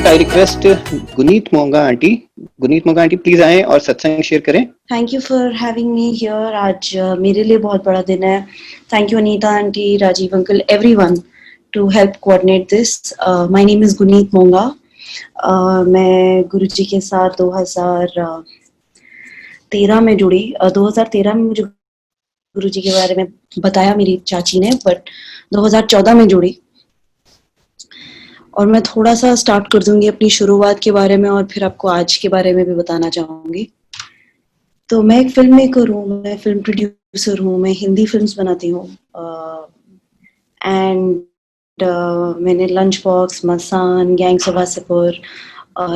I request Guneet Monga aunty. Guneet Monga aunty, please आएं और सत्संग शेयर करें. Thank you for having me here. आज मेरे लिए बहुत बड़ा दिन है. Thank you Anita aunty, Rajiv uncle, everyone to help coordinate this. My name is Guneet Monga. मैं गुरुजी के साथ 2013 में जुड़ी. 2013 में मुझे गुरुजी के बारे में बताया मेरी चाची ने, बट 2014 में जुड़ी. और मैं थोड़ा सा स्टार्ट कर दूंगी अपनी शुरुआत के बारे में और फिर आपको आज के बारे में भी बताना चाहूँगी. तो मैं एक फिल्म मेकर हूँ, मैं फिल्म प्रोड्यूसर हूँ, मैं हिंदी फिल्म्स बनाती हूँ. एंड मैंने lunch box, Masaan, gangs of Wasseypur,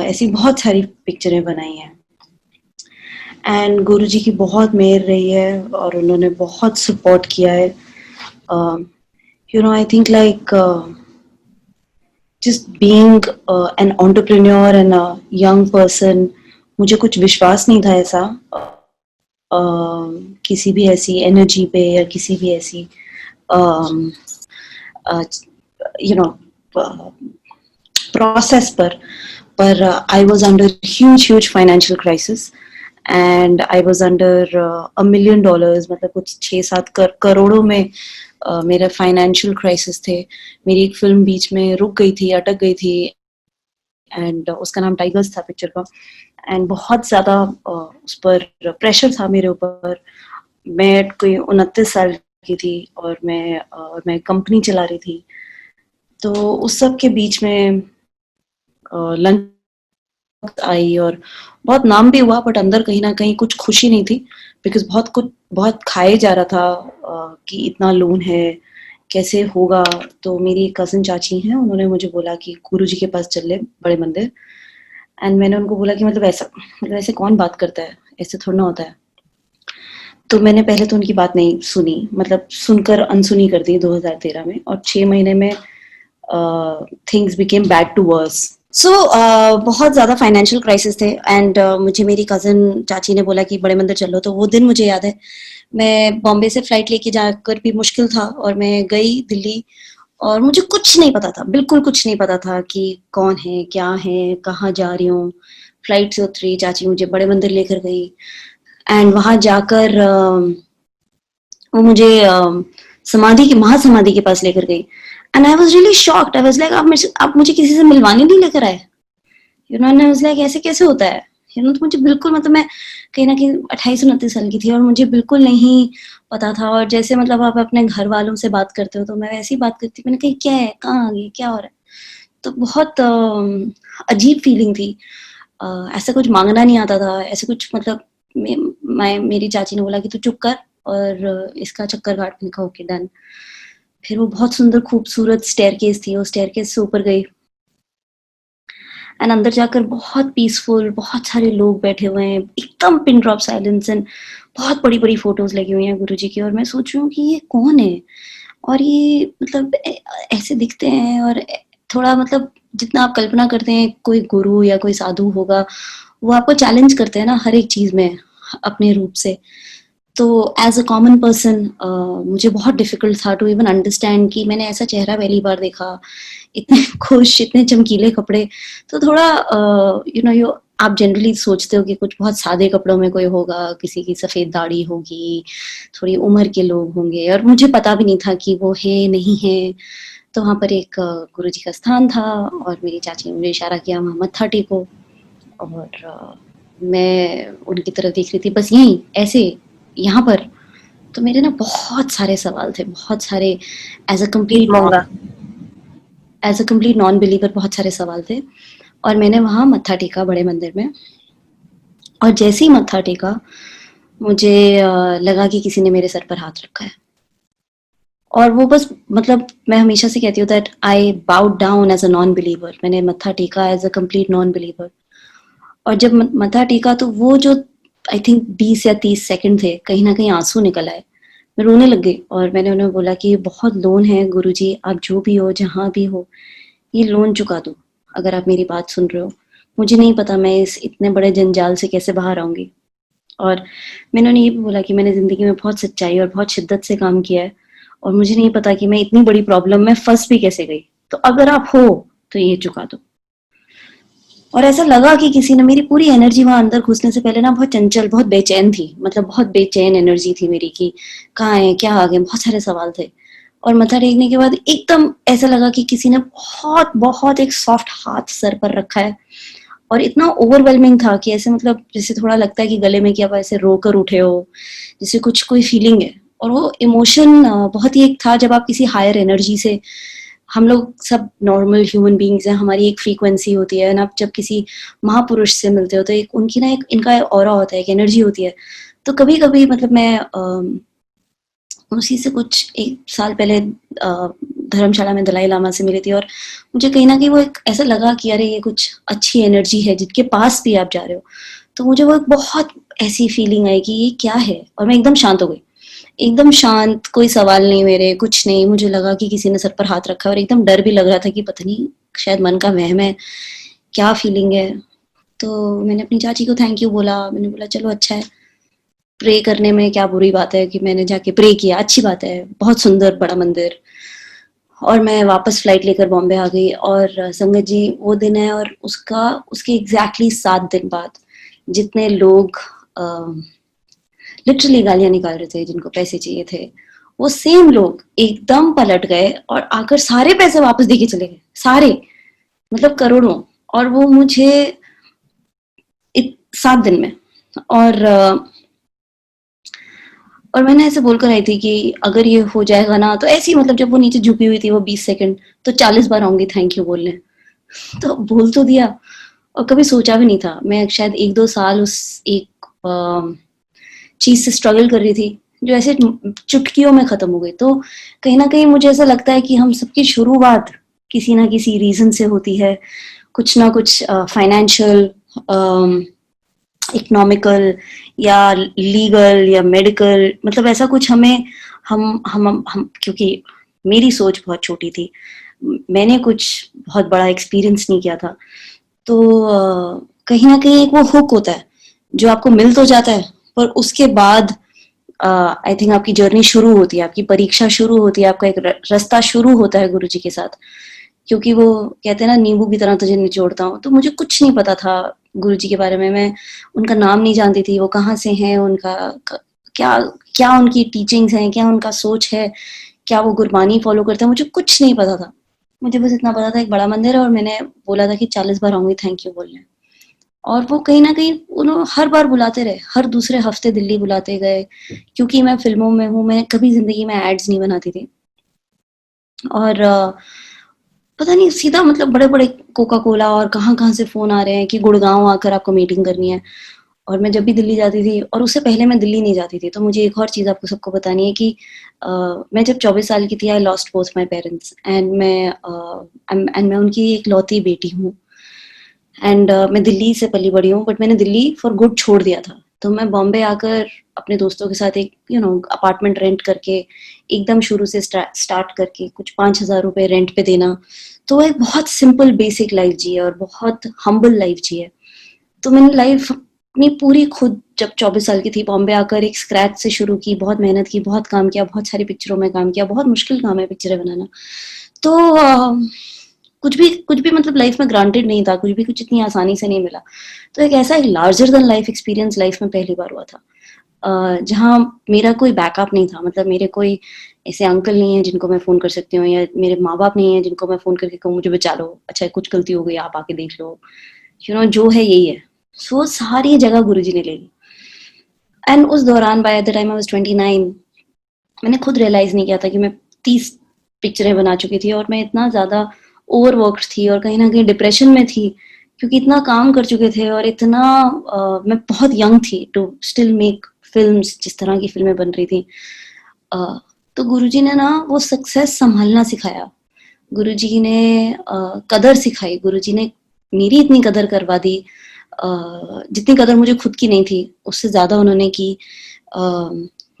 ऐसी बहुत सारी पिक्चरें बनाई हैं. एंड गुरुजी की बहुत मेहर रही है और उन्होंने बहुत सपोर्ट किया है. I think like just being an entrepreneur and a young person, मुझे कुछ विश्वास नहीं था ऐसा किसी भी ऐसी एनर्जी पे या किसी भी ऐसी प्रोसेस पर. I was under huge financial crisis and I was under $1 million, मतलब कुछ 6-7 करोड़ों में मेरा फाइनेंशियल क्राइसिस थे. मेरी एक फिल्म बीच में रुक गई थी, अटक गई थी, एंड उसका नाम टाइगर्स था पिक्चर का. एंड बहुत ज़्यादा उस पर प्रेशर था मेरे ऊपर. मैं कोई 29 साल की थी और मैं कंपनी चला रही थी. तो उस सब के बीच में लंच आई और बहुत नाम भी हुआ, बट अंदर कहीं ना कहीं कुछ खुशी नहीं थी. बिकॉज बहुत खाए जा रहा था कि इतना लोन है, कैसे होगा. तो मेरी कज़न चाची हैं, उन्होंने मुझे बोला कि गुरुजी के पास चल ले, बड़े मंदिर. एंड मैंने उनको बोला कि मतलब ऐसे कौन बात करता है, ऐसे थोड़ा ना होता है. तो मैंने पहले तो उनकी बात नहीं सुनी, मतलब सुनकर अनसुनी कर दी 2013 में. और 6 महीने में things became bad to worse. So बहुत ज़्यादा फाइनेंशियल क्राइसिस थे. एंड मुझे मेरी कज़न चाची ने बोला कि बड़े मंदिर चलो. तो वो दिन मुझे याद है, मैं बॉम्बे से फ्लाइट लेके जाकर भी मुश्किल था और मैं गई दिल्ली और मुझे कुछ नहीं पता था, बिल्कुल कुछ नहीं पता था कि कौन है, क्या है, कहाँ जा रही हूँ. फ्लाइट से उतरी, चाची मुझे बड़े मंदिर लेकर गई. एंड वहाँ जाकर वो मुझे महासमाधि के पास लेकर गई. And I was really shocked. I was like आप मुझे किसी से मिलवाने नहीं लेकर आए. आई वॉज लाइक ऐसे कैसे होता है. तो मुझे बिल्कुल, मतलब मैं कहीं ना कहीं 28-29 साल की थी और मुझे बिल्कुल नहीं पता था. और जैसे मतलब आप अपने घर वालों से बात करते हो तो मैं वैसे ही बात करती. मैंने कही क्या है, कहाँ आ गई, क्या हो रहा है. तो बहुत अजीब फीलिंग थी. ऐसा कुछ मांगना नहीं आता था, ऐसे कुछ, मतलब मेरी चाची ने बोला कि तू चुप कर और इसका चक्कर काट. लिखा ओके डन. फिर वो बहुत सुंदर खूबसूरत स्टेयरकेस थी, वो स्टेयरकेस से ऊपर गई एंड अंदर जाकर बहुत पीसफुल, बहुत सारे लोग बैठे हुए हैं, एकदम पिन ड्रॉप साइलेंस. एंड बहुत बड़ी बड़ी फोटोज लगी हुई हैं गुरुजी की. और मैं सोच रही हूँ कि ये कौन है और ये मतलब ऐसे दिखते हैं. और थोड़ा मतलब जितना आप कल्पना करते हैं कोई गुरु या कोई साधु होगा, वो आपको चैलेंज करते हैं ना हर एक चीज में अपने रूप से. तो एज अ कॉमन पर्सन मुझे बहुत डिफिकल्ट था टू इवन अंडरस्टैंड कि मैंने ऐसा चेहरा पहली बार देखा, इतने खुश, इतने चमकीले कपड़े. तो थोड़ा आप जनरली सोचते हो कि कुछ बहुत सादे कपड़ों में कोई होगा, किसी की सफ़ेद दाढ़ी होगी, थोड़ी उम्र के लोग होंगे. और मुझे पता भी नहीं था कि वो है नहीं है. तो वहाँ पर एक गुरुजी का स्थान था और मेरी चाची ने मुझे इशारा किया वहाँ मत्था टेको. और मैं उनकी तरफ देख रही थी, बस यहीं ऐसे यहाँ पर. तो मेरे ना बहुत सारे सवाल थे, बहुत सारे. As a complete non believer बहुत सारे सवाल थे. और मैंने वहाँ मत्था टेका बड़े मंदिर में. और जैसे ही मत्था टेका मुझे लगा कि किसी ने मेरे सर पर हाथ रखा है. और वो बस, मतलब मैं हमेशा से कहती हूँ that I bowed down as a non believer. मैंने मत्था टेका as a complete non believer. और जब मत्था टेका तो वो जो आई थिंक 20 या 30 सेकंड थे, कहीं ना कहीं आंसू निकल आए. मैं रोने लग गई और मैंने उन्हें बोला कि बहुत लोन है गुरुजी, आप जो भी हो, जहाँ भी हो, ये लोन चुका दो अगर आप मेरी बात सुन रहे हो. मुझे नहीं पता मैं इस इतने बड़े जंजाल से कैसे बाहर आऊँगी. और मैंने उन्हें ये भी बोला कि मैंने ज़िंदगी में बहुत सच्चाई और बहुत शिद्दत से काम किया है और मुझे नहीं पता कि मैं इतनी बड़ी प्रॉब्लम में फंस भी कैसे गई. तो अगर आप हो तो ये चुका दो. और ऐसा लगा कि किसी ने मेरी पूरी एनर्जी वहां अंदर घुसने से पहले ना बहुत चंचल, बहुत बेचैन थी, मतलब बहुत बेचैन एनर्जी थी मेरी कि कहाँ है, क्या आ गए, बहुत सारे सवाल थे। और मत्था टेकने के बाद एकदम ऐसा लगा कि किसी ने बहुत बहुत एक सॉफ्ट हाथ सर पर रखा है, और इतना ओवरवेलमिंग था कि ऐसे मतलब जैसे थोड़ा लगता है कि गले में कि आप ऐसे रोकर उठे हो, जैसे कुछ कोई फीलिंग है। और वो इमोशन बहुत ही एक था जब आप किसी हायर एनर्जी से, हम लोग सब नॉर्मल ह्यूमन बीइंग्स हैं, हमारी एक फ्रीक्वेंसी होती है ना, आप जब किसी महापुरुष से मिलते हो तो एक उनकी ना एक इनका ऑरा होता है, एक एनर्जी होती है। तो कभी कभी मतलब मैं उसी से कुछ एक साल पहले धर्मशाला में दलाई लामा से मिली थी, और मुझे कहीं ना कहीं वो एक ऐसा लगा कि अरे ये कुछ अच्छी एनर्जी है जिनके पास भी आप जा रहे हो। तो मुझे वो एक बहुत ऐसी फीलिंग आई कि ये क्या है, और मैं एकदम शांत हो गई, एकदम शांत, कोई सवाल नहीं मेरे, कुछ नहीं। मुझे लगा कि किसी ने सर पर हाथ रखा है, और एकदम डर भी लग रहा था कि पता नहीं शायद मन का वहम है, क्या फीलिंग है। तो मैंने अपनी चाची को थैंक यू बोला, मैंने बोला चलो अच्छा है, प्रे करने में क्या बुरी बात है, कि मैंने जाके प्रे किया, अच्छी बात है, बहुत सुंदर बड़ा मंदिर। और मैं वापस फ्लाइट लेकर बॉम्बे आ गई। और संगत जी वो दिन है, और उसका उसके एग्जैक्टली 7 दिन बाद जितने लोग लिटरली गालियां निकाल रहे थे, जिनको पैसे चाहिए थे, वो सेम लोग एकदम पलट गए और आकर सारे पैसे वापस देके चले गए, सारे, मतलब करोड़ों। और वो मुझे 7 दिन में। और और मैंने ऐसे बोलकर आई थी कि अगर ये हो जाएगा ना, तो ऐसी मतलब जब वो नीचे झुकी हुई थी वो 20 सेकंड, तो 40 बार आऊंगी थैंक यू बोलने। तो बोल तो दिया, और कभी सोचा भी नहीं था। मैं शायद 1-2 साल उस एक चीज से स्ट्रगल कर रही थी, जो ऐसे चुटकियों में खत्म हो गई। तो कहीं ना कहीं मुझे ऐसा लगता है कि हम सबकी शुरुआत किसी ना किसी रीजन से होती है, कुछ ना कुछ फाइनेंशियल, इकोनॉमिकल, या लीगल, या मेडिकल, मतलब ऐसा कुछ हमें, हम क्योंकि मेरी सोच बहुत छोटी थी, मैंने कुछ बहुत बड़ा एक्सपीरियंस नहीं किया था। तो कहीं ना कहीं एक वो हुक होता है जो आपको मिल तो जाता है, पर उसके बाद आई थिंक आपकी जर्नी शुरू होती है, आपकी परीक्षा शुरू होती है, आपका एक रास्ता शुरू होता है गुरु जी के साथ। क्योंकि वो कहते हैं ना, नींबू की तरह तुझे निचोड़ता हूँ। तो मुझे कुछ नहीं पता था गुरु जी के बारे में, मैं उनका नाम नहीं जानती थी, वो कहाँ से हैं, उनका क्या क्या उनकी टीचिंग्स हैं, क्या उनका सोच है, क्या वो गुरबानी फॉलो करते हैं, मुझे कुछ नहीं पता था। मुझे बस इतना पता था एक बड़ा मंदिर है, और मैंने बोला था कि 40 बार आऊंगी थैंक यू बोलने। और वो कहीं ना कहीं उन्होंने हर बार बुलाते रहे, हर दूसरे हफ्ते दिल्ली बुलाते गए। क्योंकि मैं फिल्मों में हूँ, मैं कभी जिंदगी में एड्स नहीं बनाती थी। और पता नहीं सीधा मतलब बड़े बड़े कोका कोला और कहाँ कहाँ से फोन आ रहे हैं कि गुड़गांव आकर आपको मीटिंग करनी है। और मैं जब भी दिल्ली जाती थी, और उससे पहले मैं दिल्ली नहीं जाती थी, तो मुझे एक और चीज़ आपको सबको बतानी है कि मैं जब 24 साल की थी, I lost both my parents, and मैं उनकी एक लौती बेटी हूँ। एंड मैं दिल्ली से पली बड़ी हूँ, बट मैंने दिल्ली फॉर गुड छोड़ दिया था। तो मैं बॉम्बे आकर अपने दोस्तों के साथ एक अपार्टमेंट रेंट करके, एकदम शुरू से स्टार्ट करके कुछ 5,000 रुपए रेंट पे देना। तो एक बहुत सिंपल बेसिक लाइफ जी है, और बहुत हम्बल लाइफ जी है। तो मैंने लाइफ अपनी पूरी खुद जब 24 साल की थी बॉम्बे आकर एक स्क्रैच से शुरू की, बहुत मेहनत की, बहुत काम किया, बहुत सारी पिक्चरों में काम किया, बहुत मुश्किल काम है पिक्चरें बनाना। तो कुछ भी मतलब लाइफ में ग्रांटेड नहीं था, कुछ भी कुछ इतनी आसानी से नहीं मिला। तो एक ऐसा एक larger than life experience life में पहली बार हुआ था, जहाँ मेरा कोई बैकअप नहीं था, मतलब मेरे कोई ऐसे अंकल नहीं है जिनको मैं फोन कर सकती हूँ, या मेरे माँ बाप नहीं है जिनको मैं फोन करके कहूँ मुझे बचा लो, अच्छा कुछ गलती हो गई आप आके देख लो, जो है यही है। सो सारी जगह गुरुजी ने ले ली। एंड उस दौरान by the time I was 29, मैंने खुद रियलाइज नहीं किया था कि मैं 30 पिक्चरें बना चुकी थी, और मैं इतना ज्यादा ओवरवर्क्ड थी, और कहीं ना कहीं डिप्रेशन में थी, क्योंकि इतना काम कर चुके थे, और इतना मैं बहुत यंग थी टू स्टिल मेक फिल्म्स, जिस तरह की फिल्में बन रही थी। तो गुरुजी ने ना वो सक्सेस संभालना सिखाया, गुरुजी ने कदर सिखाई, गुरुजी ने मेरी इतनी कदर करवा दी, जितनी कदर मुझे खुद की नहीं थी उससे ज्यादा उन्होंने की।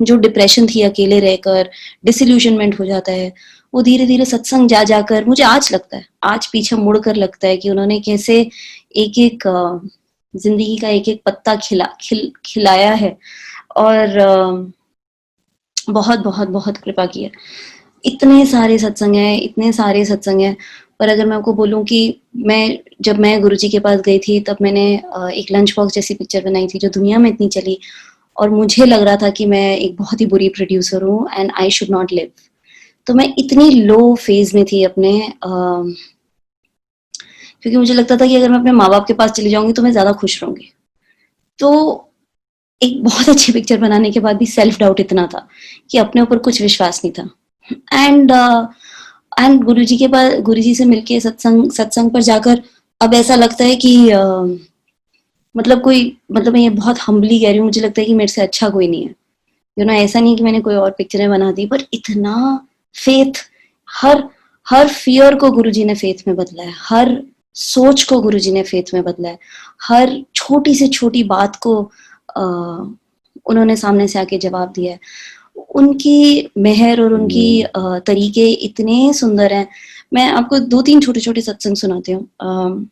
जो डिप्रेशन थी अकेले रहकर, डिसइल्यूशनमेंट हो जाता है, वो धीरे धीरे सत्संग जा जाकर मुझे आज लगता है, आज पीछे मुड़कर लगता है कि उन्होंने कैसे एक एक जिंदगी का एक एक पत्ता खिलाया है। और बहुत बहुत बहुत कृपा की है। इतने सारे सत्संग हैं, इतने सारे सत्संग हैं। पर अगर मैं आपको बोलूँ कि जब मैं गुरुजी के पास गई थी तब मैंने एक लंच बॉक्स जैसी पिक्चर बनाई थी जो दुनिया में इतनी चली और मुझे लग रहा था कि मैं एक बहुत ही बुरी प्रोड्यूसर हूँ and I should not live. तो मैं इतनी लो फेज में थी अपने क्योंकि मुझे लगता था कि अगर मैं अपने माँ बाप के पास चली जाऊंगी तो मैं ज्यादा खुश रहूंगी। तो एक बहुत अच्छी पिक्चर बनाने के बाद भी सेल्फ डाउट इतना था कि अपने ऊपर कुछ विश्वास नहीं था। एंड गुरुजी के पास गुरुजी से मिलके सत्संग सत्संग पर जाकर अब ऐसा लगता है कि मतलब मैं ये बहुत हम्बली कह रही हूँ, मुझे लगता है कि मेरे से अच्छा कोई नहीं है। ऐसा नहीं कि मैंने कोई और पिक्चरें बना दी, पर इतना फेथ, हर हर फियर को गुरुजी ने फेथ में बदला है, हर सोच को गुरुजी ने फेथ में बदला है, हर छोटी से छोटी बात को उन्होंने सामने से आके जवाब दिया है। उनकी मेहर और उनकी तरीके इतने सुंदर हैं। मैं आपको 2-3 छोटे-छोटे सत्संग सुनाती हूँ।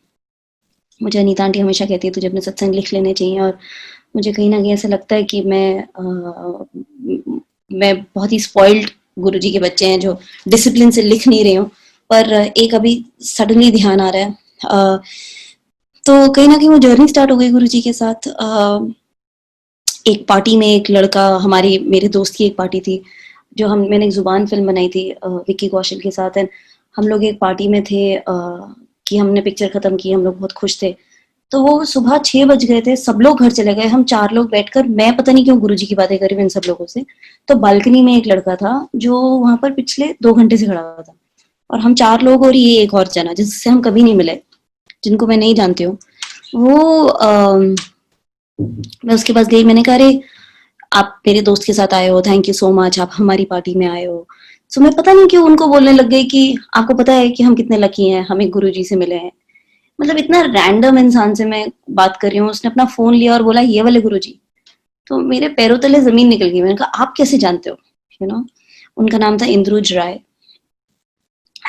मुझे अनीता आंटी हमेशा कहती है तुझे अपने सत्संग लिख लेने चाहिए, और मुझे कहीं न कहीं ऐसा लगता है कि मैं बहुत ही स्पॉइल्ड गुरुजी के बच्चे हैं जो डिसिप्लिन से लिख नहीं रही हूँ। पर एक अभी सडनली ध्यान आ रहा है। तो कहीं न कहीं वो जर्नी स्टार्ट हो गई गुरुजी के साथ। एक पार्टी में एक लड़का, मेरे दोस्त की एक पार्टी थी, जो मैंने एक जुबान फिल्म बनाई थी विक्की कौशल के साथ। एंड हम लोग एक पार्टी में थे कि हमने पिक्चर खत्म की, हम लोग बहुत खुश थे। तो वो सुबह 6 बज गए थे, सब लोग घर चले गए, हम 4 लोग बैठकर, मैं पता नहीं क्यों गुरुजी की बातें करी इन सब लोगों से। तो बालकनी में एक लड़का था जो वहां पर पिछले 2 घंटे से खड़ा हुआ था, और हम 4 लोग और ये एक और जना जिससे हम कभी नहीं मिले, जिनको मैं नहीं जानती हूँ। वो मैं उसके पास गई, मैंने कहा अरे आप मेरे दोस्त के साथ आए हो, थैंक यू सो मच, आप हमारी पार्टी में आए हो। सो मैं पता नहीं क्यों उनको बोलने लग गई कि आपको पता है कि हम कितने लकी हैं, हम एक गुरुजी से मिले हैं। मतलब इतना रैंडम इंसान से मैं बात कर रही हूँ, उसने अपना फोन लिया और बोला ये वाले गुरुजी। तो मेरे पैरों तले जमीन निकल गई। मैंने कहा आप कैसे जानते हो? यू नो उनका नाम था इंद्रुज राय।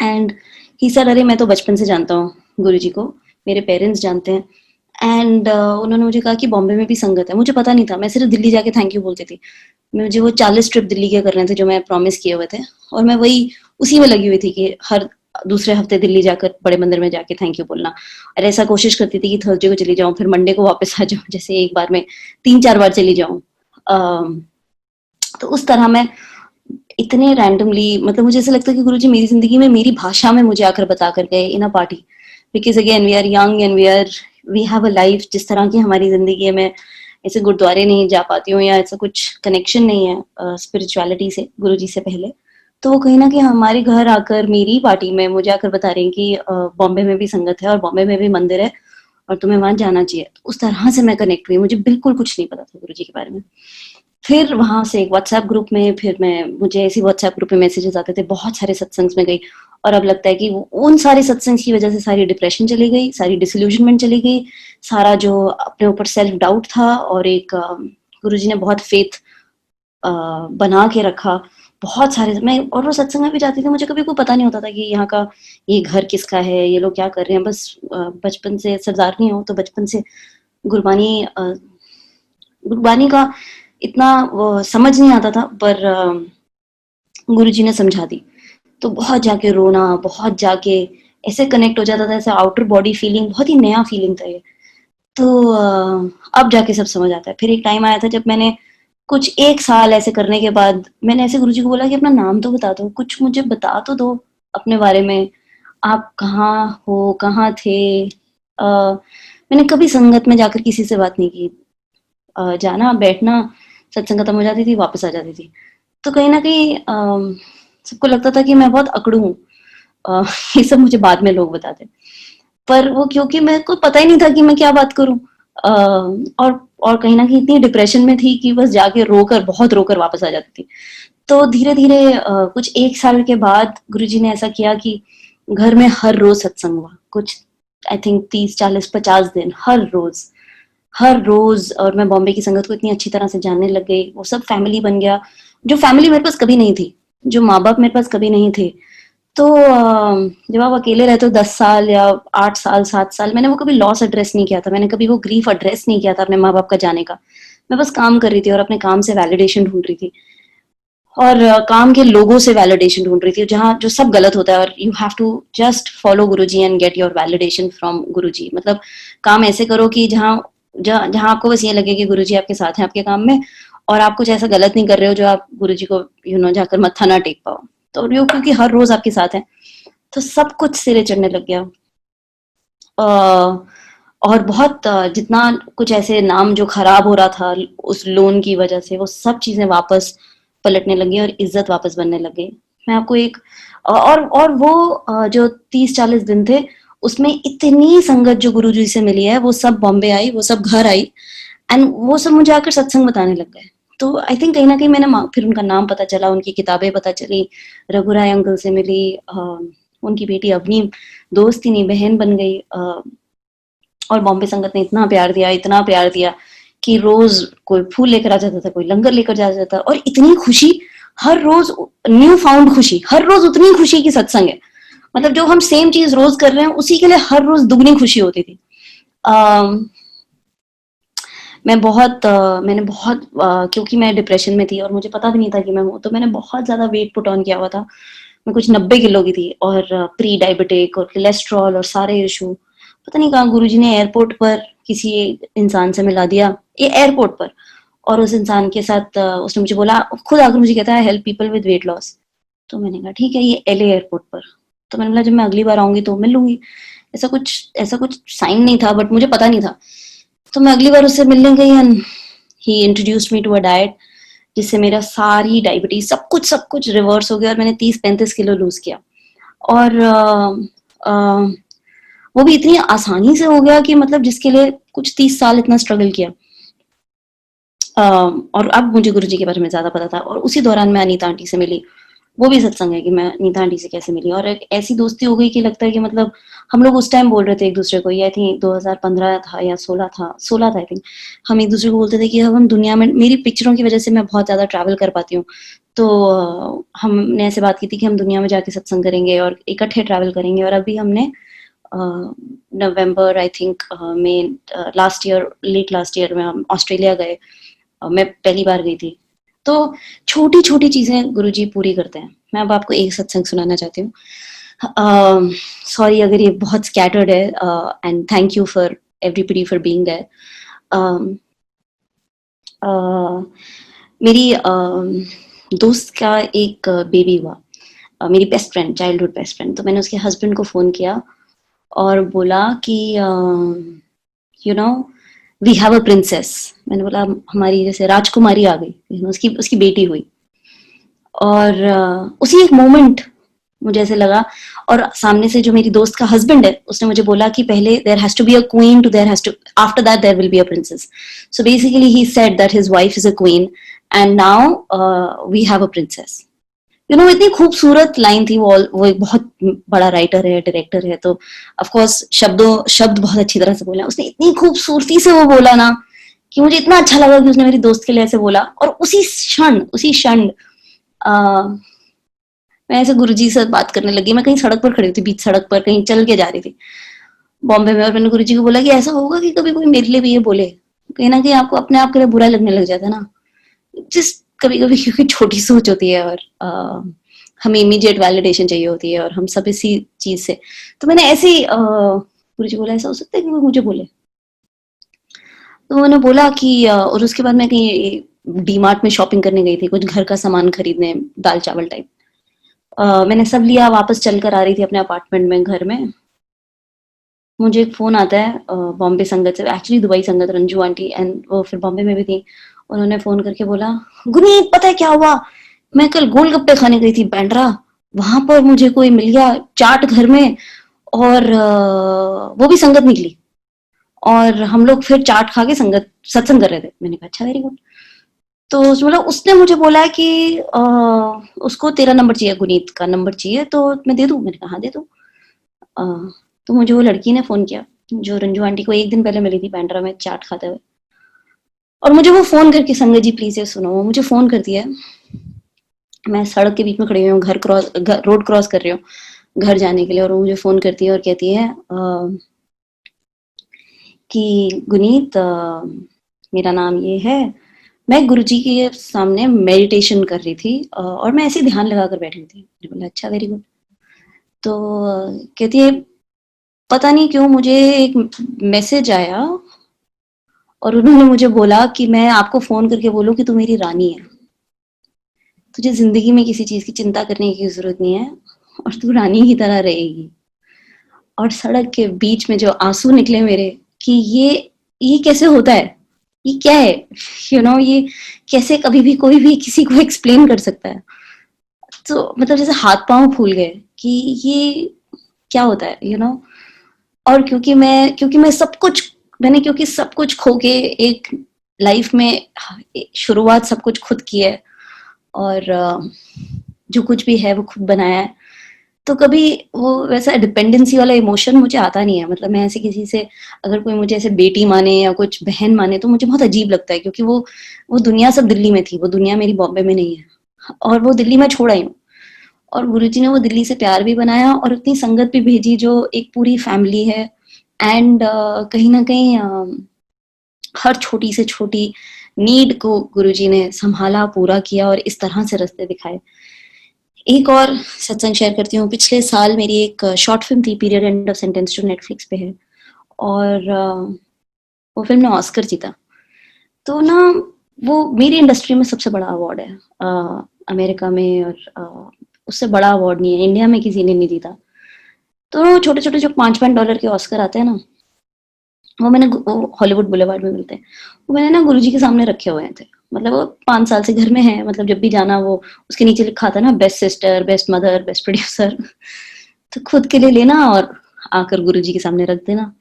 एंड ही सर अरे मैं तो बचपन से जानता हूँ गुरुजी को, मेरे पेरेंट्स जानते हैं। एंड उन्होंने मुझे कहा कि बॉम्बे में भी संगत है। मुझे पता नहीं था, मैं सिर्फ दिल्ली जाके थैंक यू बोलती थी। मुझे वो 40 ट्रिप दिल्ली के करने थे जो मैं प्रॉमिस किए हुए थे, और मैं उसी में लगी हुई थी कि हर दूसरे हफ्ते दिल्ली जाकर बड़े मंदिर में जाके थैंक यू बोलना। और ऐसा कोशिश करती थी कि थर्सडे को चली जाऊं, फिर मंडे को वापस आ जाऊं, जैसे एक बार में 3-4 बार चली जाऊं। तो उस तरह मैं इतने रैंडमली, मतलब मुझे ऐसा लगता है कि गुरुजी मेरी जिंदगी में मेरी भाषा में मुझे आकर बता कर गए in a party. Because again we are young and we have a life, जिस तरह की हमारी जिंदगी है। मैं ऐसे गुरुद्वारे नहीं जा पाती हूँ या ऐसा कुछ कनेक्शन नहीं है स्पिरिचुअलिटी से गुरुजी से पहले। तो वो कहीं ना कहीं हमारे घर आकर मेरी पार्टी में मुझे आकर बता रहे हैं कि बॉम्बे में भी संगत है और बॉम्बे में भी मंदिर है और तुम्हें वहां जाना चाहिए। तो उस तरह से मैं कनेक्ट हुई, मुझे बिल्कुल कुछ नहीं पता था गुरुजी के बारे में। फिर वहां से एक व्हाट्सएप ग्रुप में, फिर मुझे ऐसी व्हाट्सएप ग्रुप में मैसेजेस आते थे, बहुत सारे सत्संग्स में गई, और अब लगता है कि उन सारे सत्संग्स की वजह से सारी डिप्रेशन चली गई, सारी डिसल्यूजनमेंट चली गई, सारा जो अपने ऊपर सेल्फ डाउट था, और एक गुरुजी ने बहुत फेथ बना के रखा। बहुत सारे मैं, और वो सत्संग में भी जाती थी, मुझे कभी कोई पता नहीं होता था कि यहाँ का ये घर किसका है, ये लोग क्या कर रहे हैं। बस बचपन से सरदार नहीं हो तो बचपन से गुरबानी गुरबानी का इतना समझ नहीं आता था, पर गुरुजी ने समझा दी। तो बहुत जाके रोना, बहुत जाके ऐसे कनेक्ट हो जाता था, ऐसे आउटर बॉडी फीलिंग, बहुत ही नया फीलिंग था ये। तो अब जाके सब समझ आता है। फिर एक टाइम आया था जब मैंने कुछ 1 साल ऐसे करने के बाद मैंने ऐसे गुरुजी को बोला कि अपना नाम तो बता दो, कुछ मुझे बता तो दो अपने बारे में, आप कहाँ हो, कहाँ थे। मैंने कभी संगत में जाकर किसी से बात नहीं की। जाना, बैठना, सत्संग खत्म हो जाती थी, वापस आ जाती थी। तो कहीं न कहीं सबको लगता था कि मैं बहुत अकड़ू हूँ। ये सब मुझे बाद में लोग बताते। पर वो क्योंकि मेरे को पता ही नहीं था कि मैं क्या बात करूँ। और कहीं न कहीं इतनी डिप्रेशन में थी कि बस जाके बहुत रोकर वापस आ जाती थी। तो धीरे-धीरे कुछ 1 साल के बाद गुरुजी ने ऐसा किया कि घर में हर रोज़ सत्संग हुआ। कुछ आई थिंक 30, 40, 50 दिन हर रोज। और मैं बॉम्बे की संगत को इतनी अच्छी तरह से जानने लग गई, वो सब फैमिली बन गया, जो फैमिली मेरे पास कभी नहीं थी, जो माँ बाप मेरे पास कभी नहीं थे। तो जब आप अकेले रहते हो 10 साल या 8 साल 7 साल, मैंने वो कभी लॉस एड्रेस नहीं किया था, मैंने कभी वो ग्रीफ एड्रेस नहीं किया था अपने माँ बाप का जाने का। मैं बस काम कर रही थी और अपने काम से वैलिडेशन ढूंढ रही थी। और काम के लोगों से वैलिडेशन ढूंढ रही थी, जहाँ जो सब गलत होता है, और you have to just follow Guruji and get your validation from Guruji. मतलब काम ऐसे करो कि जहाँ जहाँ जहाँ आपको बस ये लगे कि गुरुजी आपके साथ हैं आपके काम में, और आप कुछ ऐसा गलत नहीं कर रहे हो जो आप गुरुजी को जाकर मत्था ना टेक पाओ। तो यो क्योंकि हर रोज आपके साथ है, तो सब कुछ सिरे चढ़ने लग गया। और बहुत जितना कुछ ऐसे नाम जो खराब हो रहा था उस लोन की वजह से, वो सब चीजें वापस पलटने लगी और इज्जत वापस बनने लग गई। मैं आपको एक और वो जो 30-40 दिन थे, उसमें इतनी संगत जो गुरुजी से मिली है, वो सब बॉम्बे आई, वो सब घर आई, एंड वो सब मुझे आकर सत्संग बताने लग गए। तो आई थिंक कहीं ना कहीं मैंने फिर उनका नाम पता चला, उनकी किताबें पता चली, रघुराय अंकल से मिली, उनकी बेटी अवनी दोस्त ही नहीं बहन बन गई। और बॉम्बे संगत ने इतना प्यार दिया कि रोज कोई फूल लेकर आ जाता था, कोई लंगर लेकर जा जाता था, और इतनी खुशी हर रोज, न्यू फाउंड खुशी हर रोज, उतनी खुशी की सत्संग है। मतलब जो हम सेम चीज रोज कर रहे हैं उसी के लिए हर रोज दुगनी खुशी होती थी। मैंने बहुत क्योंकि मैं डिप्रेशन में थी और मुझे पता भी नहीं था कि मैं हूँ, तो मैंने बहुत ज्यादा वेट पुट ऑन किया हुआ था। मैं कुछ 90 किलो की थी, और प्री डायबिटिक और कोलेस्ट्रॉल और सारे इशू। पता नहीं कहाँ गुरुजी ने एयरपोर्ट पर किसी इंसान से मिला दिया, ये एयरपोर्ट पर। और उस इंसान के साथ उसने मुझे बोला, खुद आकर मुझे कहता है help people with weight loss. तो मैंने कहा ठीक है, ये एलए एयरपोर्ट पर। तो मैंने बोला जब मैं अगली बार आऊंगी तो मिल लूंगी। ऐसा कुछ साइन नहीं था, बट मुझे पता नहीं था। तो मैं अगली बार उससे मिलने गई, and he introduced me to a diet जिससे मेरा सारी डायबिटीज सब कुछ रिवर्स हो गया, और मैंने 30-35 किलो लूज किया। और वो भी इतनी आसानी से हो गया कि मतलब जिसके लिए कुछ 30 साल इतना स्ट्रगल किया। और अब मुझे गुरुजी के बारे में ज्यादा पता था, और उसी दौरान मैं अनीता आंटी से मिली। वो भी सत्संग है कि मैं अनीता आंटी से कैसे मिली, और एक ऐसी दोस्ती हो गई कि लगता है कि मतलब हम लोग उस टाइम बोल रहे थे एक दूसरे को, ये आई थिंक 2015 था या 16 था आई थिंक। हम एक दूसरे को बोलते थे कि अब हम दुनिया में, मेरी पिक्चरों की वजह से मैं बहुत ज्यादा ट्रैवल कर पाती हूँ, तो हमने ऐसे बात की थी कि हम दुनिया में जाके सत्संग करेंगे और इकट्ठे ट्रैवल करेंगे। और अभी हमने नवंबर आई थिंक में last year, late last year में हम ऑस्ट्रेलिया गए। मैं पहली बार गई थी। तो छोटी छोटी चीजें गुरुजी पूरी करते हैं। मैं अब आपको एक सत्संग सुनाना चाहती हूँ। सॉरी अगर ये बहुत स्कैटर्ड है, and thank you for everybody for being there. मेरी दोस्त का एक बेबी हुआ, मेरी best friend, childhood best friend. तो मैंने उसके हस्बैंड को फोन किया और बोला कि you know we have a princess. मैंने बोला हमारी जैसे राजकुमारी आ गई, उसकी उसकी बेटी हुई। और उसी एक मोमेंट मुझे ऐसे लगा। और सामने से जो मेरी दोस्त का हस्बैंड है उसने मुझे बोला कि पहले there has to be a queen to there has to, after that there will be a princess. So basically he said that his wife is a queen and now we have a princess. इतनी खूबसूरत line थी। वो एक बहुत बड़ा writer है, director है, तो ऑफ कोर्स शब्द बहुत अच्छी तरह से बोला। उसने इतनी खूबसूरती से वो बोला ना कि मुझे इतना अच्छा लगा कि उसने मेरी दोस्त के लिए ऐसे बोला। और उसी क्षण मैं ऐसे गुरुजी से बात करने लगी। मैं कहीं सड़क पर खड़ी थी, बीच सड़क पर कहीं चल के जा रही थी बॉम्बे में, और मैंने गुरुजी को बोला कि ऐसा होगा कि कभी कोई मेरे लिए भी ये बोले। कहीं ना कहीं आपको अपने आप के लिए बुरा लगने लग जाता है ना, जिस कभी कभी, क्योंकि छोटी सोच होती है, और हमें इमीडिएट वैलिडेशन चाहिए होती है, और हम सब इसी चीज से। तो मैंने ऐसे ही गुरुजी बोला ऐसा हो सकता है कि वो मुझे बोले। तो मैंने बोला कि और उसके बाद मैं कहीं डीमार्ट में शॉपिंग करने गई थी, कुछ घर का सामान खरीदने, दाल चावल टाइप। मैंने सब लिया, वापस चलकर आ रही थी अपने अपार्टमेंट में, घर में। मुझे एक फोन आता है बॉम्बे संगत से, एक्चुअली दुबई संगत, रंजू आंटी, एंड वो फिर बॉम्बे में भी थी। उन्होंने फोन करके बोला, गुनीत पता है क्या हुआ, मैं कल गोलगप्पे खाने गई थी बैंड्रा, वहां पर मुझे कोई मिल गया चाट घर में, और वो भी संगत निकली, और हम लोग फिर चाट खा के संगत सत्संग कर रहे थे। मैंने कहा अच्छा, वेरी गुड। तो मतलब उसने मुझे बोला है कि उसको तेरा नंबर चाहिए, गुनीत का नंबर चाहिए, तो मैं दे दूं। मैंने कहा हाँ दे दो। तो मुझे वो लड़की ने फोन किया जो रंजू आंटी को एक दिन पहले मिली थी बैंड्रा में चाट खाते हुए। और मुझे वो फोन करके, संगत जी प्लीज ये सुनो, वो मुझे फोन कर दिया है। मैं सड़क के बीच में खड़ी हुई हूँ, रोड क्रॉस कर रही हूँ घर जाने के लिए, और वो मुझे फोन करती है और कहती है कि गुनीत, मेरा नाम ये है, मैं गुरुजी के सामने मेडिटेशन कर रही थी और मैं ऐसे ही ध्यान लगा कर बैठी थी। मैंने बोला अच्छा वेरी गुड। तो कहती है पता नहीं क्यों मुझे एक मैसेज आया और उन्होंने मुझे बोला कि मैं आपको फ़ोन करके बोलूँ कि तू मेरी रानी है। तुझे ज़िंदगी में किसी चीज़ की चिंता करने की ज़रूरत नहीं है और तू रानी की तरह रहेगी। और सड़क के बीच में जो आँसू निकले मेरे कि ये कैसे होता है? ये क्या है? ये कैसे कभी भी कोई भी किसी को एक्सप्लेन कर सकता है? तो मतलब जैसे हाथ-पाँव फूल गए कि ये क्या होता है? और क्योंकि सब कुछ खो के एक लाइफ में शुरुआत सब कुछ खुद की है और जो कुछ भी है वो खुद बनाया है। तो कभी वो वैसा डिपेंडेंसी वाला इमोशन मुझे आता नहीं है। मतलब मैं ऐसे किसी से अगर कोई मुझे ऐसे बेटी माने या कुछ बहन माने तो मुझे बहुत अजीब लगता है क्योंकि वो दुनिया सब दिल्ली में थी, वो दुनिया मेरी बॉम्बे में नहीं है और वो दिल्ली में छोड़ आई हूँ। और गुरुजी ने वो दिल्ली से प्यार भी बनाया और उतनी संगत भी भेजी जो एक पूरी फैमिली है एंड कहीं न कहीं हर छोटी से छोटी नीड को गुरुजी ने संभाला, पूरा किया और इस तरह से रास्ते दिखाए। एक और सत्संग शेयर करती हूँ, पिछले साल मेरी एक शॉर्ट फ़िल्म थी पीरियड एंड ऑफ सेंटेंस जो नेटफ्लिक्स पे है और वो फ़िल्म ने ऑस्कर जीता। तो ना वो मेरी इंडस्ट्री में सबसे बड़ा अवार्ड है अमेरिका में और उससे बड़ा अवार्ड नहीं है, इंडिया में किसी ने नहीं जीता। तो छोटे-छोटे जो $5-5 के ऑस्कर आते हैं ना, वो हॉलीवुड बुलेवार्ड में मिलते हैं। वो मैंने ना गुरुजी के सामने रखे हुए थे। मतलब वो 5 साल से घर में है, मतलब जब भी जाना वो उसके नीचे लिखा था ना best sister, best mother, best producer. तो खुद के लिए लेना और आकर गुरुजी के सामने रख देना।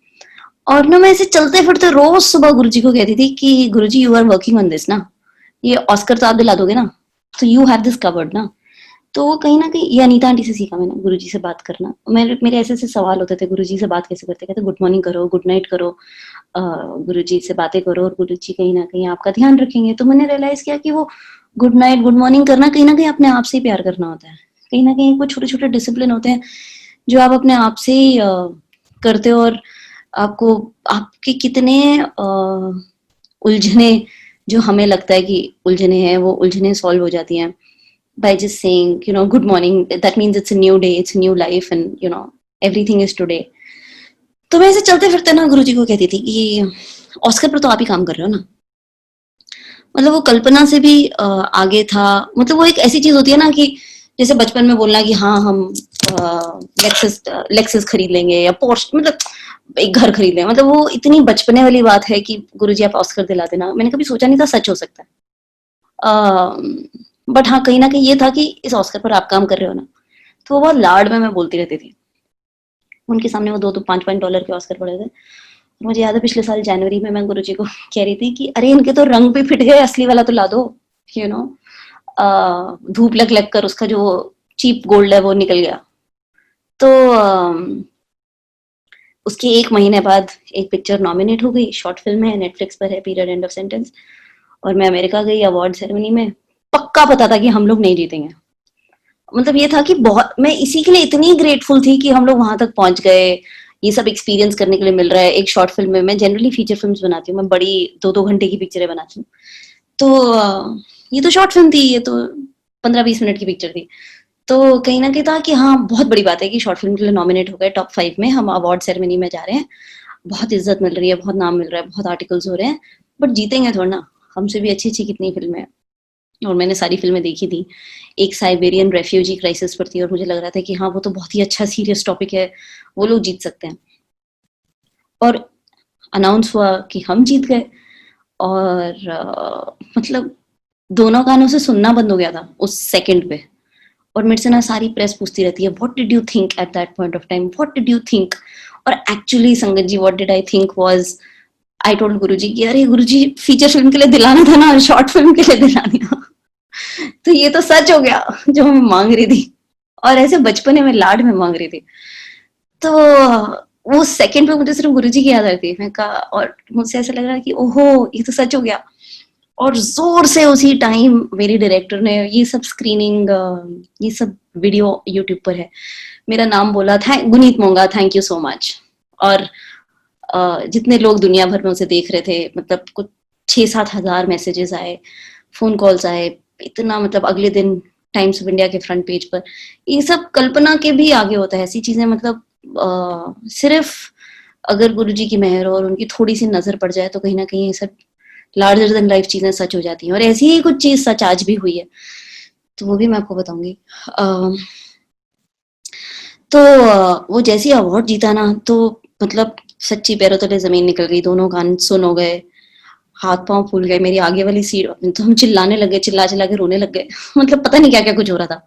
और ना मैं ऐसे चलते-फिरते रोज़ सुबह गुरुजी को कहती थी कि Guruji you are working on this ना। ये ऑस्कर तो आप दिला दोगे ना? तो यू हैव दिस कवर्ड ना। तो कहीं न कहीं ये अनीता आंटी से सीखा मैंने गुरुजी से बात करना। मेरे ऐसे-ऐसे सवाल होते थे गुरुजी से बात कैसे करते? कहते गुड मॉर्निंग करो, गुड नाइट करो, गुरुजी से बातें करो और गुरुजी कहीं न कहीं आपका ध्यान रखेंगे। तो मैंने रियलाइज़ किया कि वो गुड नाइट, गुड मॉर्निंग करना कहीं न कहीं अपने आप से ही प्यार करना होता है। कहीं न कहीं कुछ छोटे-छोटे डिसिप्लिन होते हैं, जो आप अपने आप से ही करते हो और आपको आपके कितने उलझने जो हमें लगता है कि उलझने हैं, वो उलझने सॉल्व हो जाती हैं। By just saying, good morning, that means it's a new day, it's a new life, and everything is today. तो मैं ऐसे चलते फिरते ना गुरुजी को कहती थी कि ऑस्कर पर तो आप ही काम कर रहे हो ना। मतलब वो कल्पना से भी आगे था। मतलब वो एक ऐसी चीज होती है ना कि जैसे बचपन में बोलना कि हाँ हम लेक्सस खरीद लेंगे या पोर्श, मतलब एक घर खरीद लेंगे। मतलब वो इतनी बचपने वाली बात है कि गुरुजी आप ऑस्कर दिला देना। मैंने कभी सोचा नहीं था सच हो सकता है। बट हाँ कहीं ना कहीं ये था कि इस ऑस्कर पर आप काम कर रहे हो ना। तो वो बहुत लाड में मैं बोलती रहती थी। उनके सामने वो 2-5 के ऑस्कर पड़े थे। मुझे याद है पिछले साल जनवरी में मैं गुरुजी को कह रही थी कि अरे इनके तो रंग भी फिट गए, असली वाला तो ला दो। यू नो धूप लग लग कर उसका जो चीप गोल्ड है वो निकल गया। तो उसके 1 महीने बाद एक पिक्चर नॉमिनेट हो गई, शॉर्ट फिल्म है, नेटफ्लिक्स पर है, पीरियड एंड ऑफ सेंटेंस। और मैं अमेरिका गई अवार्ड सेरेमनी में। पक्का पता था कि हम लोग नहीं जीतेंगे। मतलब ये था कि बहुत मैं इसी के लिए इतनी ग्रेटफुल थी कि हम लोग वहां तक पहुंच गए। ये सब एक्सपीरियंस करने के लिए मिल रहा है एक शॉर्ट फिल्म में। मैं जनरली फीचर फिल्म्स बनाती हूँ, मैं बड़ी 2-2 घंटे की पिक्चरें बनाती हूँ। तो ये तो शॉर्ट फिल्म थी, ये तो 15-20 मिनट की पिक्चर थी। तो कहीं ना कहीं था कि हाँ बहुत बड़ी बात है कि शॉर्ट फिल्म के लिए नॉमिनेट हो गए टॉप 5 में, हम अवार्ड सेरेमनी में जा रहे हैं, बहुत इज्जत मिल रही है, बहुत नाम मिल रहा है, बहुत आर्टिकल्स हो रहे हैं, बट जीतेंगे थोड़ा ना। हमसे भी अच्छी अच्छी कितनी फिल्में हैं और मैंने सारी फिल्में देखी थी। एक साइबेरियन रेफ्यूजी क्राइसिस पर थी और मुझे लग रहा था कि हाँ वो तो बहुत ही अच्छा सीरियस टॉपिक है, वो लोग जीत सकते हैं। और अनाउंस हुआ कि हम जीत गए और मतलब दोनों कानों से सुनना बंद हो गया था उस सेकंड पे। और मेरे से ना सारी प्रेस पूछती रहती है what did you think at that point of time, what did you think. और एक्चुअली संगत जी what did I think was, I told Guruji कि अरे गुरुजी फीचर फिल्म के लिए दिलाना था ना, शॉर्ट फिल्म के लिए दिलानी था। तो ये तो सच हो गया जो मैं मांग रही थी और ऐसे बचपने में लाड में मांग रही थी। तो वो सेकंड पे मुझे सिर्फ गुरुजी की याद आती है। मैं कहा और मुझसे ऐसा लग रहा है कि ओहो ये तो सच हो गया। और जोर से उसी टाइम मेरी डायरेक्टर ने ये सब स्क्रीनिंग, ये सब वीडियो यूट्यूब पर है, मेरा नाम बोला, thank Guneet Monga, thank you so much. और जितने लोग दुनिया भर में उसे देख रहे थे, मतलब कुछ 6-7 हज़ार मैसेजेस आए, फ़ोन कॉल्स आए, इतना मतलब अगले दिन टाइम्स ऑफ इंडिया के फ्रंट पेज पर। ये सब कल्पना के भी आगे होता है, ऐसी चीज़ें मतलब सिर्फ़ अगर गुरुजी की मेहर हो और उनकी थोड़ी-सी नज़र पड़ जाए तो कहीं न कहीं ये सब लार्जर देन लाइफ़ चीज़ें सच हो जाती हैं और ऐसी ही कुछ चीज़ सच आज भी हुई है, तो वो भी मैं आपको बताऊँगी। अ, तो वो जैसे ही अवार्ड जीता ना तो मतलब सच्ची पैरों तले ज़मीन निकल गई, दोनों कान सुन हो गए, हाथ-पाँव फूल गए, मेरी आगे वाली सीट तो हम चिल्लाने लग गए, चिल्ला-चिल्ला के रोने लग गए मतलब पता नहीं क्या-क्या कुछ हो रहा था।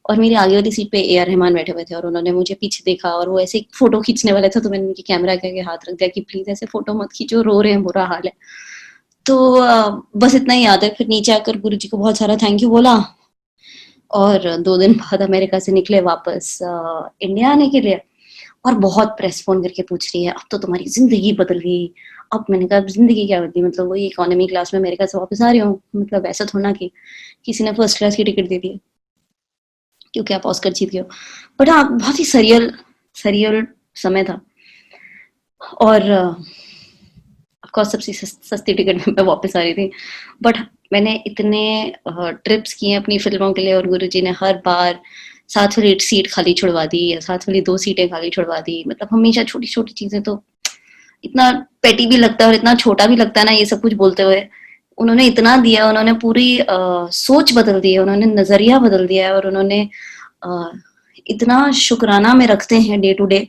और मेरी आगे वाली सीट पे ए आर रहमान बैठे हुए थे और उन्होंने मुझे पीछे देखा और वो ऐसे फ़ोटो खींचने वाले थे तो मैंने उनकी कैमरा के आगे हाथ रख दिया कि प्लीज़ ऐसे फ़ोटो मत खींचो, रो रहे हैं, बुरा हाल है। तो बस इतना ही याद है, फिर नीचे आकर गुरुजी को बहुत सारा थैंक यू बोला और 2 दिन बाद अमेरिका से निकले वापस इंडिया आने के लिए और बहुत प्रेस फ़ोन करके पूछ रही है, "अब तो तुम्हारी ज़िंदगी बदल गई।" अब मैंने कहा, "ज़िंदगी क्या बदली? मतलब वही इकोनॉमी क्लास में अमेरिका से वापस आ रही हूँ। मतलब ऐसा थोड़ी ना कि किसी ने फर्स्ट क्लास की टिकट दे दी है, क्योंकि आप ऑस्कर जीत गए हो।" बट हाँ, बहुत ही सरियल सरियल समय था और ऑफ कोर्स सबसे सस्ती टिकट में मैं वापस आ रही थी। बट मैंने इतने ट्रिप्स किए अपनी फ़िल्मों के लिए और गुरुजी ने हर बार साथ वाली सीट खाली छुड़वा दी या साथ वाली 2 सीटें खाली छुड़वा दी। मतलब हमेशा छोटी-छोटी चीज़ें तो इतना पेटी भी लगता है और इतना छोटा भी लगता है ना ये सब कुछ बोलते हुए। उन्होंने इतना दिया, उन्होंने पूरी सोच बदल दी है, उन्होंने नज़रिया बदल दिया है और उन्होंने अ, इतना शुकराना में रखते हैं डे टू डे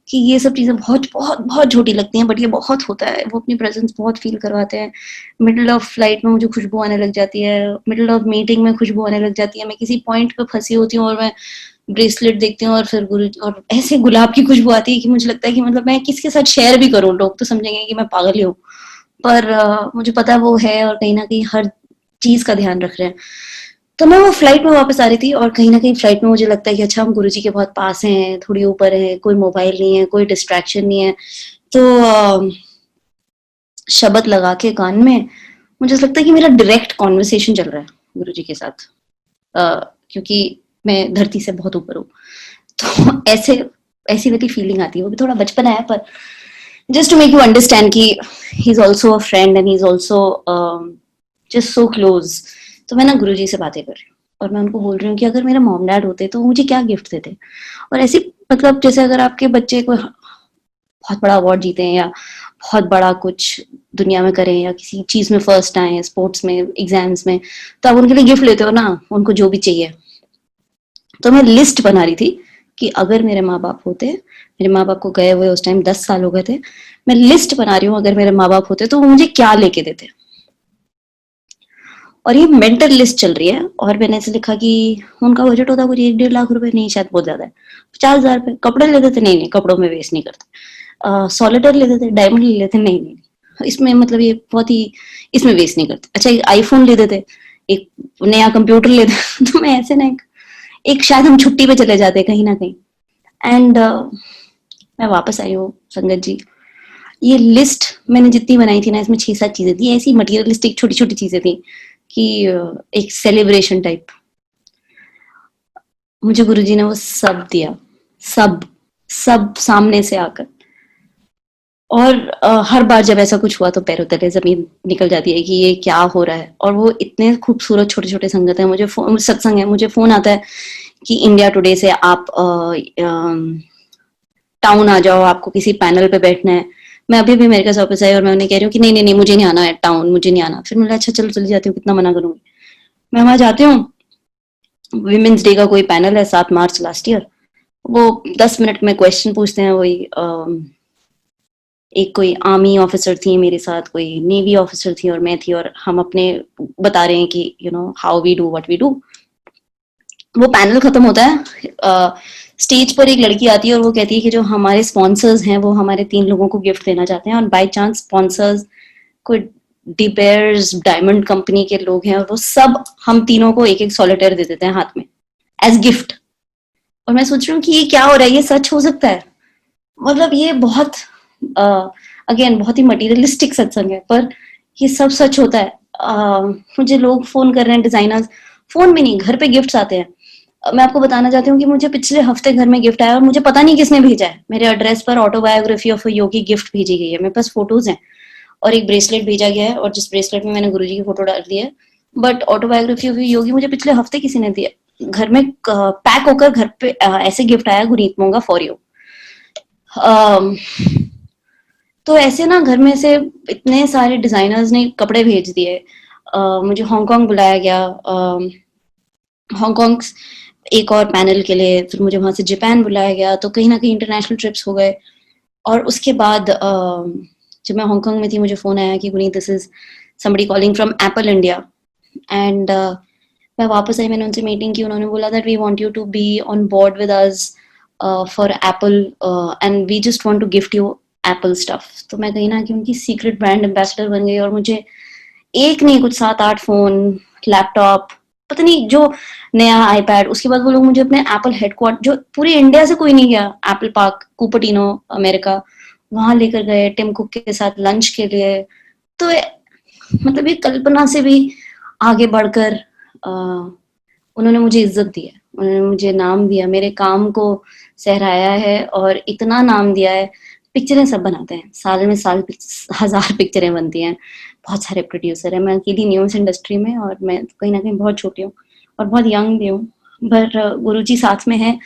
कि ये सब चीज़ें बहुत बहुत बहुत छोटी लगती हैं बट ये बहुत होता है। वो अपनी प्रेज़ेंस बहुत फ़ील करवाते हैं। मिडल ऑफ फ्लाइट में मुझे खुशबू आने लग जाती है, मिडल ऑफ मीटिंग में खुशबू आने लग जाती है। मैं किसी पॉइंट पे फँसी होती हूँ और मैं ब्रेसलेट देखती हूँ और फिर गुरु और ऐसे गुलाब की खुशबू आती है कि मुझे लगता है कि मतलब मैं किसके साथ शेयर भी करूँ, लोग तो समझेंगे कि मैं पागल ही हूँ। पर मुझे पता है वो है और कहीं न कहीं हर चीज़ का ध्यान रख रहे हैं। तो मैं वो फ्लाइट में वापस आ रही थी और कहीं न कहीं फ्लाइट में मुझे लगता है कि अच्छा हम गुरुजी के बहुत पास हैं, थोड़ी ऊपर हैं, कोई मोबाइल नहीं है, कोई डिस्ट्रैक्शन नहीं है। तो शब्द लगा के कान में मुझे ऐसा लगता है कि मेरा डायरेक्ट कन्वर्सेशन चल रहा है गुरुजी के साथ। क्योंकि मैं धरती से बहुत ऊपर हूँ। तो ऐसे ऐसी वाली फीलिंग आती है, वो भी थोड़ा बचपना है पर just to make you understand कि he is also a friend and he is also just so close. तो मैं ना गुरुजी से बातें कर रही हूँ और मैं उनको बोल रही हूँ कि अगर मेरे मॉम डैड होते तो वो मुझे क्या गिफ्ट देते। और ऐसी मतलब जैसे अगर आपके बच्चे को बहुत बड़ा अवार्ड जीते हैं या बहुत बड़ा कुछ दुनिया में करें या किसी चीज में फर्स्ट आए स्पोर्ट्स में एग्जाम्स में, तो आप उनके लिए गिफ्ट लेते हो ना, उनको जो भी चाहिए। तो मैं लिस्ट बना रही थी कि अगर मेरे माँ बाप होते, मेरे माँ बाप को गए हुए उस टाइम 10 साल हो गए थे, मैं लिस्ट बना रही हूँ अगर मेरे माँ बाप होते तो वो मुझे क्या लेके देते। और ये मेंटल लिस्ट चल रही है और मैंने ऐसे लिखा कि उनका बजट होता कुछ 1-1.5 लाख रुपए, नहीं शायद बहुत ज्यादा है, 50,000 रुपए। कपड़े ले देते, नहीं नहीं कपड़ों में वेस्ट नहीं करते। सॉलिटर ले देते, डायमंड ले लेते, नहीं नहीं इसमें मतलब ये बहुत ही, इसमें वेस्ट नहीं करते। अच्छा एक आईफोन ले देते, एक नया कंप्यूटर ले देते तो मैं ऐसे ना एक शायद हम छुट्टी पे चले जाते कहीं ना कहीं। एंड मैं वापस आई हूँ संगत जी। ये लिस्ट मैंने जितनी बनाई थी ना इसमें 6-7 चीजें थी, ऐसी मटीरियलिस्टिक छोटी छोटी चीजें थी कि एक सेलिब्रेशन टाइप। मुझे गुरुजी ने वो सब दिया, सब सब सामने से आकर। और हर बार जब ऐसा कुछ हुआ तो पैरों तले जमीन निकल जाती है कि ये क्या हो रहा है। और वो इतने खूबसूरत छोटे छोटे संगत है, मुझे सत्संग है, मुझे फोन आता है कि इंडिया टुडे से आप टाउन आ जाओ, आपको किसी पैनल पे बैठना है। मैं अभी भी अमेरिका से वापस आई और मैं उन्हें कह रही हूँ कि नहीं नहीं नहीं मुझे नहीं आना है टाउन, मुझे नहीं आना। फिर मैंने अच्छा चलो चली जाती हूँ, कितना मना करूंगी। मैं वहां जाती हूँ, विमेंस डे का कोई पैनल है 7 मार्च लास्ट ईयर। वो 10 मिनट में क्वेश्चन पूछते हैं, वही एक कोई आर्मी ऑफिसर थी मेरे साथ, कोई नेवी ऑफिसर थी और मैं थी, और हम अपने बता रहे हैं कि you know how we do what we do. वो पैनल खत्म होता है, स्टेज पर एक लड़की आती है और वो कहती है कि जो हमारे स्पॉन्सर्स हैं वो हमारे 3 लोगों को गिफ्ट देना चाहते हैं। और बाय चांस स्पॉन्सर्स कोई डिपेयर्स डायमंड कंपनी के लोग हैं और वो सब हम तीनों को एक एक सॉलिटेयर दे देते हैं हाथ में एज गिफ्ट। और मैं सोच रही हूँ कि ये क्या हो रहा है, ये सच हो सकता है? मतलब ये बहुत अगेन बहुत ही मटीरियलिस्टिक सत्संग है पर ये सब सच होता है। मुझे लोग फोन कर रहे हैं, डिजाइनर्स, फोन में नहीं घर पे गिफ्ट्स आते हैं। मैं आपको बताना चाहती हूँ कि मुझे पिछले हफ्ते घर में गिफ्ट आया और मुझे पता नहीं किसने भेजा है। मेरे एड्रेस पर autobiography of a Yogi gift भेजी गई है, मेरे पास फोटोज हैं। और एक ब्रेसलेट भेजा गया है, और जिस ब्रेसलेट में मैंने गुरुजी की फोटो डाल दी है। बट ऑटोबायोग्राफी ऑफ योगी मुझे पिछले हफ्ते किसी ने दिया, घर में पैक होकर घर पे ऐसे गिफ्ट आया, गुनीत मोंगा फॉर यू। तो ऐसे ना घर में से इतने सारे डिजाइनर्स ने कपड़े भेज दिए। मुझे हांगकांग बुलाया गया, हांगकांग एक और पैनल के लिए, फिर मुझे वहां से जापान बुलाया गया, तो कहीं ना कहीं इंटरनेशनल ट्रिप्स हो गए। और उसके बाद जब मैं हांगकांग में थी, मुझे फोन आया कि Guneet, this is somebody calling from Apple India, and मैं वापस आई, मैंने उनसे मीटिंग की, उन्होंने बोला that we want you to be on board with us for Apple, and we just want to gift you Apple stuff। तो मैं कहीं ना कहीं उनकी सीक्रेट ब्रांड एम्बेसडर बन गई, और मुझे एक नहीं कुछ 7-8 फोन, लैपटॉप, पता नहीं जो नया आईपैड, उसके बाद वो लोग मुझे अपने एप्पल हेडक्वार्टर, जो पूरी इंडिया से कोई नहीं गया, एप्पल पार्क कुपर्टिनो अमेरिका, वहां लेकर गए टिम कुक के साथ लंच के लिए। तो मतलब ये कल्पना से भी आगे बढ़कर उन्होंने मुझे इज्जत दी है, उन्होंने मुझे नाम दिया, मेरे काम को सहराया है, और इतना नाम दिया है। पिक्चरें सब बनाते हैं, साल में साल 1000 पिक्चरें बनती हैं, बहुत सारे प्रोड्यूसर हैं, मैं अकेली नहीं हूँ इस इंडस्ट्री में, और मैं कहीं ना कहीं बहुत छोटी हूँ और बहुत यंग भी हूँ। पर गुरुजी साथ में है,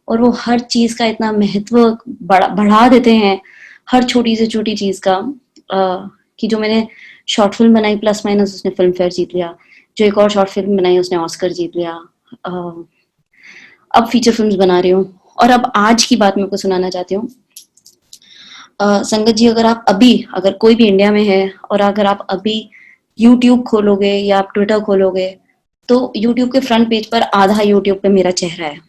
और वो हर चीज का इतना महत्व बढ़ा देते हैं, हर छोटी से छोटी चीज का, कि जो मैंने शॉर्ट फिल्म बनाई प्लस माइनस, उसने फिल्म फेयर जीत लिया, जो एक और शॉर्ट फिल्म बनाई उसने ऑस्कर जीत लिया, अब फीचर फिल्म्स बना रही हूँ। और अब आज की बात मैं आपको सुनाना चाहती हूँ। संगत जी, अगर कोई भी इंडिया में है, और अगर आप अभी यूट्यूब खोलोगे या आप ट्विटर खोलोगे, तो यूट्यूब के फ्रंट पेज पर आधा यूट्यूब पे मेरा चेहरा है,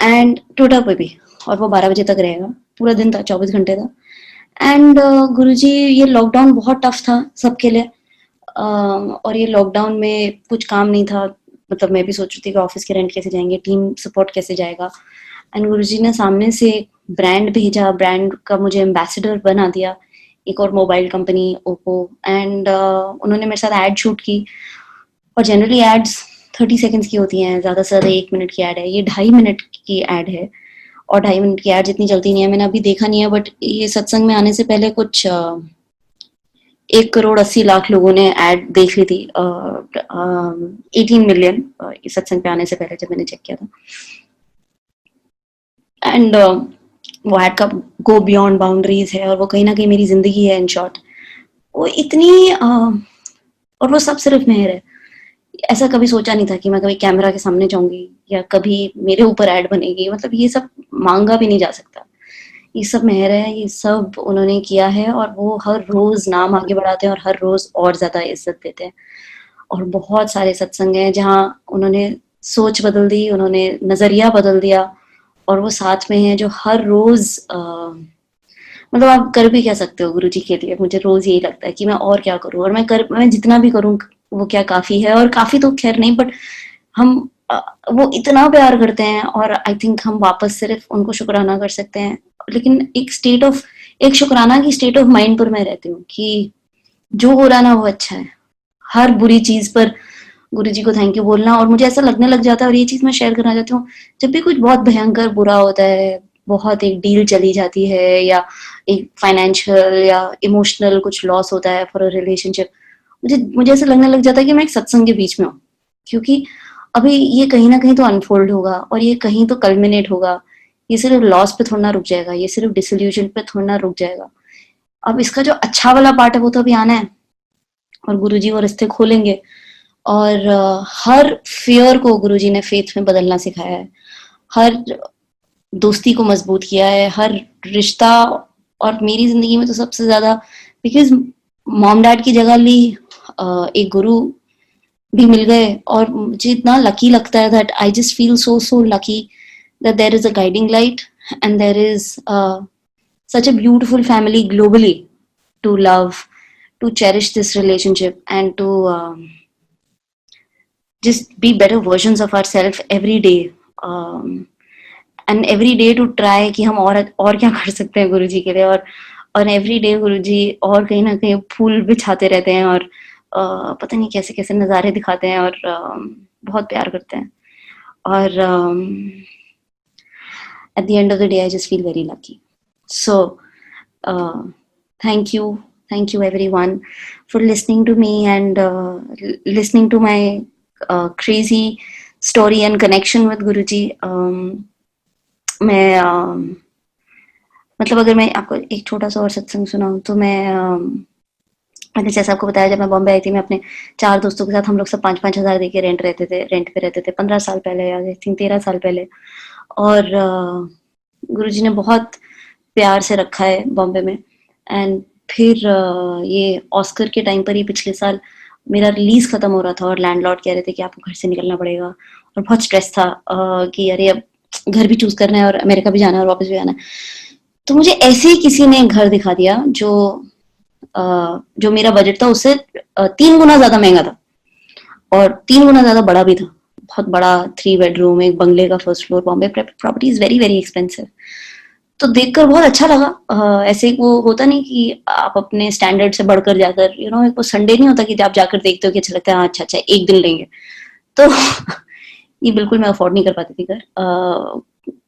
एंड ट्विटर पे भी, और वो 12 बजे तक रहेगा, पूरा दिन था, 24 घंटे था। एंड गुरुजी, ये लॉकडाउन बहुत टफ था सबके लिए, और ये लॉकडाउन में कुछ काम नहीं था, मतलब मैं भी सोच रही थी कि ऑफिस के रेंट कैसे जाएंगे, टीम सपोर्ट कैसे जाएगा, एंड गुरुजी ने सामने से ब्रांड भेजा, ब्रांड का मुझे एम्बेसडर बना दिया, एक और मोबाइल कंपनी ओप्पो, एंड उन्होंने मेरे साथ एड शूट की। और जनरली एड्स 30 सेकेंड्स की होती हैं, ज्यादा से ज्यादा 1 मिनट की एड है, ये 2.5 मिनट की एड है, और 2.5 मिनट की एड जितनी चलती नहीं है, मैंने अभी देखा नहीं है, बट ये सत्संग में आने से पहले कुछ 1 करोड़ 80 लाख लोगों ने एड देख ली थी, 18 मिलियन, इस सत्संग पे आने से पहले जब मैंने चेक किया था। एंड वो एड का गो बियॉन्ड बाउंड्रीज है, और वो कहीं ना कहीं मेरी जिंदगी है, इन शॉर्ट वो इतनी और वो सब सिर्फ मेहर है। ऐसा कभी सोचा नहीं था कि मैं कभी कैमरा के सामने जाऊंगी, या कभी मेरे ऊपर एड बनेगी, मतलब ये सब मांगा भी नहीं जा सकता, ये सब मेहर है, ये सब उन्होंने किया है, और वो हर रोज नाम आगे बढ़ाते हैं, और हर रोज और ज्यादा इज्जत देते हैं। और बहुत सारे सत्संग हैं जहाँ उन्होंने सोच बदल दी, उन्होंने नजरिया बदल दिया, और वो साथ में हैं जो हर रोज मतलब आप कर भी क्या सकते हो गुरु जी के लिए, मुझे रोज यही लगता है कि मैं और क्या करूं, और मैं जितना भी करूं वो क्या काफी है, और काफी तो खैर नहीं, बट हम वो इतना प्यार करते हैं, और आई थिंक हम वापस सिर्फ उनको शुक्राना कर सकते हैं। लेकिन एक शुक्राना की स्टेट ऑफ माइंड पर मैं रहती हूँ कि जो हो रहा ना वो अच्छा है, हर बुरी चीज पर गुरु जी को थैंक यू बोलना। और मुझे ऐसा लगने लग जाता है, और ये चीज मैं शेयर करना चाहती हूँ, जब भी कुछ बहुत भयंकर बुरा होता है, बहुत एक डील चली जाती है, या एक फाइनेंशियल या इमोशनल कुछ लॉस होता है फॉर अ रिलेशनशिप, मुझे मुझे ऐसा लगने लग जाता है कि मैं एक सत्संग के बीच में हूँ, क्योंकि अभी ये कहीं ना कहीं तो अनफोल्ड होगा, और ये कहीं तो कल्मिनेट होगा, ये सिर्फ लॉस पे थोड़ा ना रुक जाएगा, ये सिर्फ डिसोल्यूशन पे थोड़ा ना रुक जाएगा। अब इसका जो अच्छा वाला पार्ट है वो तो अभी आना है, और गुरुजी वो रिश्ते खोलेंगे, और हर फियर को गुरुजी ने फेथ में बदलना सिखाया है, हर दोस्ती को मजबूत किया है, हर रिश्ता। और मेरी जिंदगी में तो सबसे ज्यादा, बिकॉज मॉम डैड की जगह ली, एक गुरु भी मिल गए, और मुझे इतना लकी लगता है that I just feel so lucky that there is a guiding light, and there is such a beautiful family globally to love, to cherish this relationship, and to just be better versions of ourselves every day, and every day to try कि हम और क्या कर सकते हैं गुरुजी के लिए, और एवरी डे गुरुजी और कहीं ना कहीं फूल बिछाते रहते हैं, और पता नहीं कैसे कैसे नज़ारे दिखाते हैं, और बहुत प्यार करते हैं, और at the end of the day I just feel very lucky. So thank you thank you everyone for listening to me and listening to my crazy story and connection with Guruji. मैं मतलब अगर मैं आपको एक छोटा सा और सत्संग सुनाऊं तो मैंने जैसे आपको बताया, जब मैं बॉम्बे आई थी, मैं अपने 4 दोस्तों के साथ, हम लोग सब 5-5 हज़ार देके रेंट पे रहते थे 15 साल पहले, या आई थिंक 13 साल पहले। और गुरुजी ने बहुत प्यार से रखा है बॉम्बे में। एंड फिर ये ऑस्कर के टाइम पर ही पिछले साल मेरा लीज खत्म हो रहा था और लैंडलॉर्ड कह रहे थे कि आपको घर से निकलना पड़ेगा, और बहुत स्ट्रेस था कि अरे अब घर भी चूज करना है और अमेरिका भी जाना है और वापस भी आना है। तो मुझे ऐसे ही किसी ने घर दिखा दिया जो मेरा बजट था उससे 3 गुना ज्यादा महंगा था और 3 गुना ज्यादा बड़ा भी था। बहुत बड़ा 3 बेडरूम, एक बंगले का first floor. Bombay property is very very expensive. तो देखकर बहुत अच्छा लगा। ऐसे वो होता नहीं कि आप अपने स्टैंडर्ड से बढ़कर जाकर, वो संडे नहीं होता कि आप जाकर देखते हो कि अच्छा लगता है, हाँ अच्छा अच्छा एक दिन लेंगे। तो ये बिल्कुल मैं अफोर्ड नहीं कर पाती थी घर।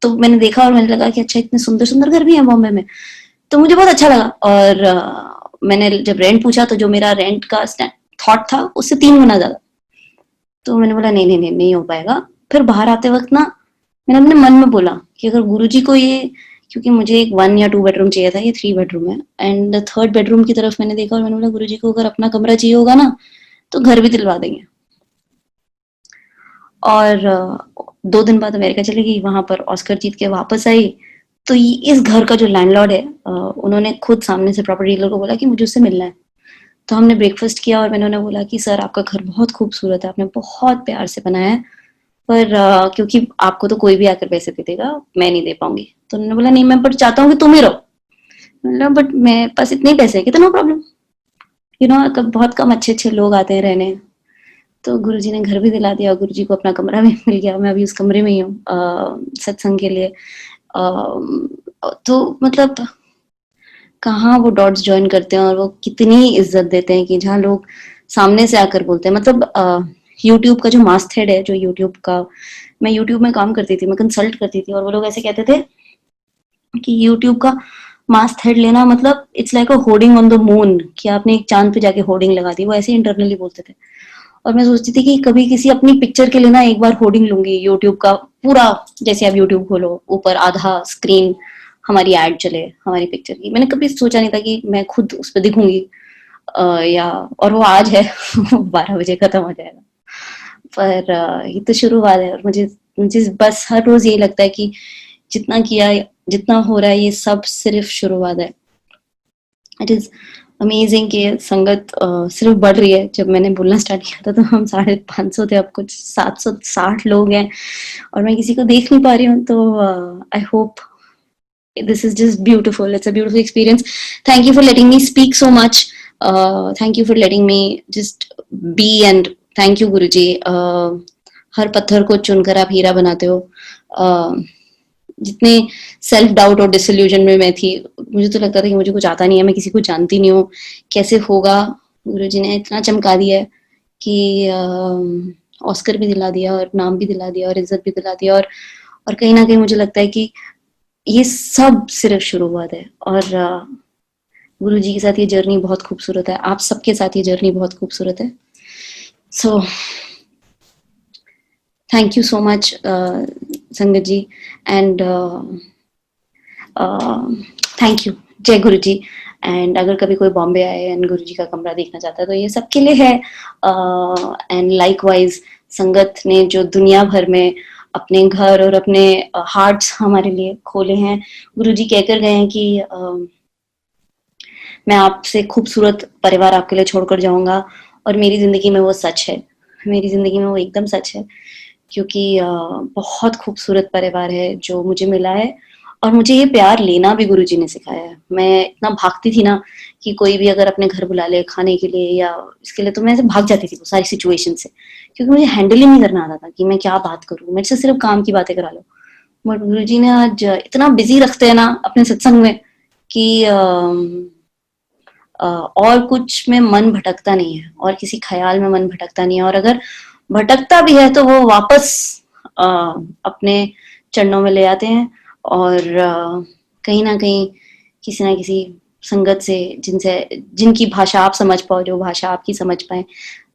तो मैंने देखा और मैंने लगा कि अच्छा इतने सुंदर सुंदर घर भी हैं बॉम्बे में, तो मुझे बहुत अच्छा लगा। और मैंने जब रेंट पूछा तो जो मेरा रेंट का थॉट था उससे 3 गुना ज्यादा। तो मैंने बोला नहीं नहीं नहीं नहीं हो पाएगा। फिर बाहर आते वक्त ना मैंने अपने मन में बोला कि अगर गुरुजी को ये, क्योंकि मुझे एक 1 या 2 बेडरूम चाहिए था, ये 3 बेडरूम है। एंड 3rd बेडरूम की तरफ मैंने देखा और मैंने बोला गुरुजी को अगर अपना कमरा चाहिए होगा ना तो घर भी दिलवा देंगे। और 2 दिन बाद अमेरिका चली गई, वहां पर ऑस्कर जीत के वापस आई। तो इस घर का जो लैंडलॉर्ड है, उन्होंने खुद सामने से प्रॉपर्टी डीलर को बोला कि मुझे उससे मिलना है। तो हमने ब्रेकफास्ट किया और मैंने उन्हें बोला कि सर आपका घर बहुत खूबसूरत है, आपने बहुत प्यार से बनाया है, पर क्योंकि आपको तो कोई भी आकर पैसे दे देगा, मैं नहीं दे पाऊंगी। तो उन्होंने बोला नहीं, मैं पर चाहता हूँ कि तुम ही रहो। मतलब बट मेरे पास इतने ही पैसे हैं कि तो नो प्रॉब्लम, बहुत कम अच्छे अच्छे लोग आते हैं रहने। तो गुरुजी ने घर भी दिला दिया, गुरुजी को अपना कमरा भी मिल गया। मैं अभी उस कमरे में ही हूँ सत्संग के लिए। तो मतलब कहाँ वो डॉट्स ज्वाइन करते हैं और वो कितनी इज्जत देते हैं कि जहाँ लोग सामने से आकर बोलते हैं। मतलब यूट्यूब का जो मास्ट हेड है, जो यूट्यूब का, मैं यूट्यूब में काम करती थी, मैं कंसल्ट करती थी, और वो लोग ऐसे कहते थे कि यूट्यूब का मास्ट हेड लेना मतलब it's like a hoarding on the moon, कि आपने एक चांद पे जाके होर्डिंग लगा दी। वो ऐसे इंटरनली बोलते थे। और मैं सोचती थी कि कभी किसी अपनी पिक्चर के लिए ना एक बार होर्डिंग लूंगी यूट्यूब का पूरा। जैसे आप यूट्यूब खोलो, ऊपर आधा स्क्रीन हमारी एड चले हमारी पिक्चर की। मैंने कभी सोचा नहीं था कि मैं खुद उस पर दिखूंगी। या और वो आज है 12 बजे खत्म हो जाएगा। पर ये तो शुरुआत है। और मुझे मुझे बस हर रोज यही लगता है कि जितना किया, जितना हो रहा है, ये सब सिर्फ शुरुआत है। इट इज अमेजिंग कि संगत सिर्फ बढ़ रही है। जब मैंने बोलना स्टार्ट किया था तो हम 550 थे, अब कुछ 760 लोग हैं और मैं किसी को देख नहीं पा रही हूँ। तो I hope this is just beautiful. It's a beautiful experience. Thank you for letting me speak so much. Thank you for letting me just be, and thank you Guruji. हर पत्थर को चुनकर आप हीरा बनाते हो। जितने सेल्फ डाउट और disillusion में मैं थी, मुझे तो लगता था कि मुझे कुछ आता नहीं है, मैं किसी को जानती नहीं हूँ, कैसे होगा। गुरुजी ने इतना चमका दिया है कि ऑस्कर भी दिला दिया और नाम भी दिला दिया और इज्जत भी दिला दिया। और कहीं ना कहीं मुझे लगता है कि ये सब सिर्फ शुरुआत है। और गुरुजी के साथ ये जर्नी बहुत खूबसूरत है, आप सबके साथ ये जर्नी बहुत खूबसूरत है। So thank you so much संगत जी, एंड थैंक यू। जय गुरु जी। एंड अगर कभी कोई बॉम्बे आए एंड गुरु जी का कमरा देखना चाहता है तो ये सबके लिए है। एंड लाइकवाइज संगत ने जो दुनिया भर में अपने घर और अपने हार्ट्स हमारे लिए खोले हैं, गुरु जी कहकर गए हैं कि मैं आपसे खूबसूरत परिवार आपके लिए छोड़कर जाऊंगा। और मेरी जिंदगी में वो सच है, मेरी जिंदगी में वो एकदम सच है, क्योंकि बहुत खूबसूरत परिवार है जो मुझे मिला है। और मुझे ये प्यार लेना भी गुरुजी ने सिखाया है। मैं इतना भागती थी ना कि कोई भी अगर अपने घर बुला ले खाने के लिए या इसके लिए, तो मैं ऐसे भाग जाती थी वो सारी सिचुएशन से, क्योंकि मुझे हैंडल ही नहीं करना आता था कि मैं क्या बात करूं, मेरे से सिर्फ काम की बातें करा लो। बट गुरुजी ने आज इतना बिजी रखते हैं ना अपने सत्संग में कि और कुछ में मन भटकता नहीं है, और किसी ख्याल में मन भटकता नहीं है। और अगर भटकता भी है तो वो वापस अपने चरणों में ले आते हैं और कहीं ना कहीं किसी ना किसी संगत से, जिनकी भाषा आप समझ पाओ, जो भाषा आपकी समझ पाए,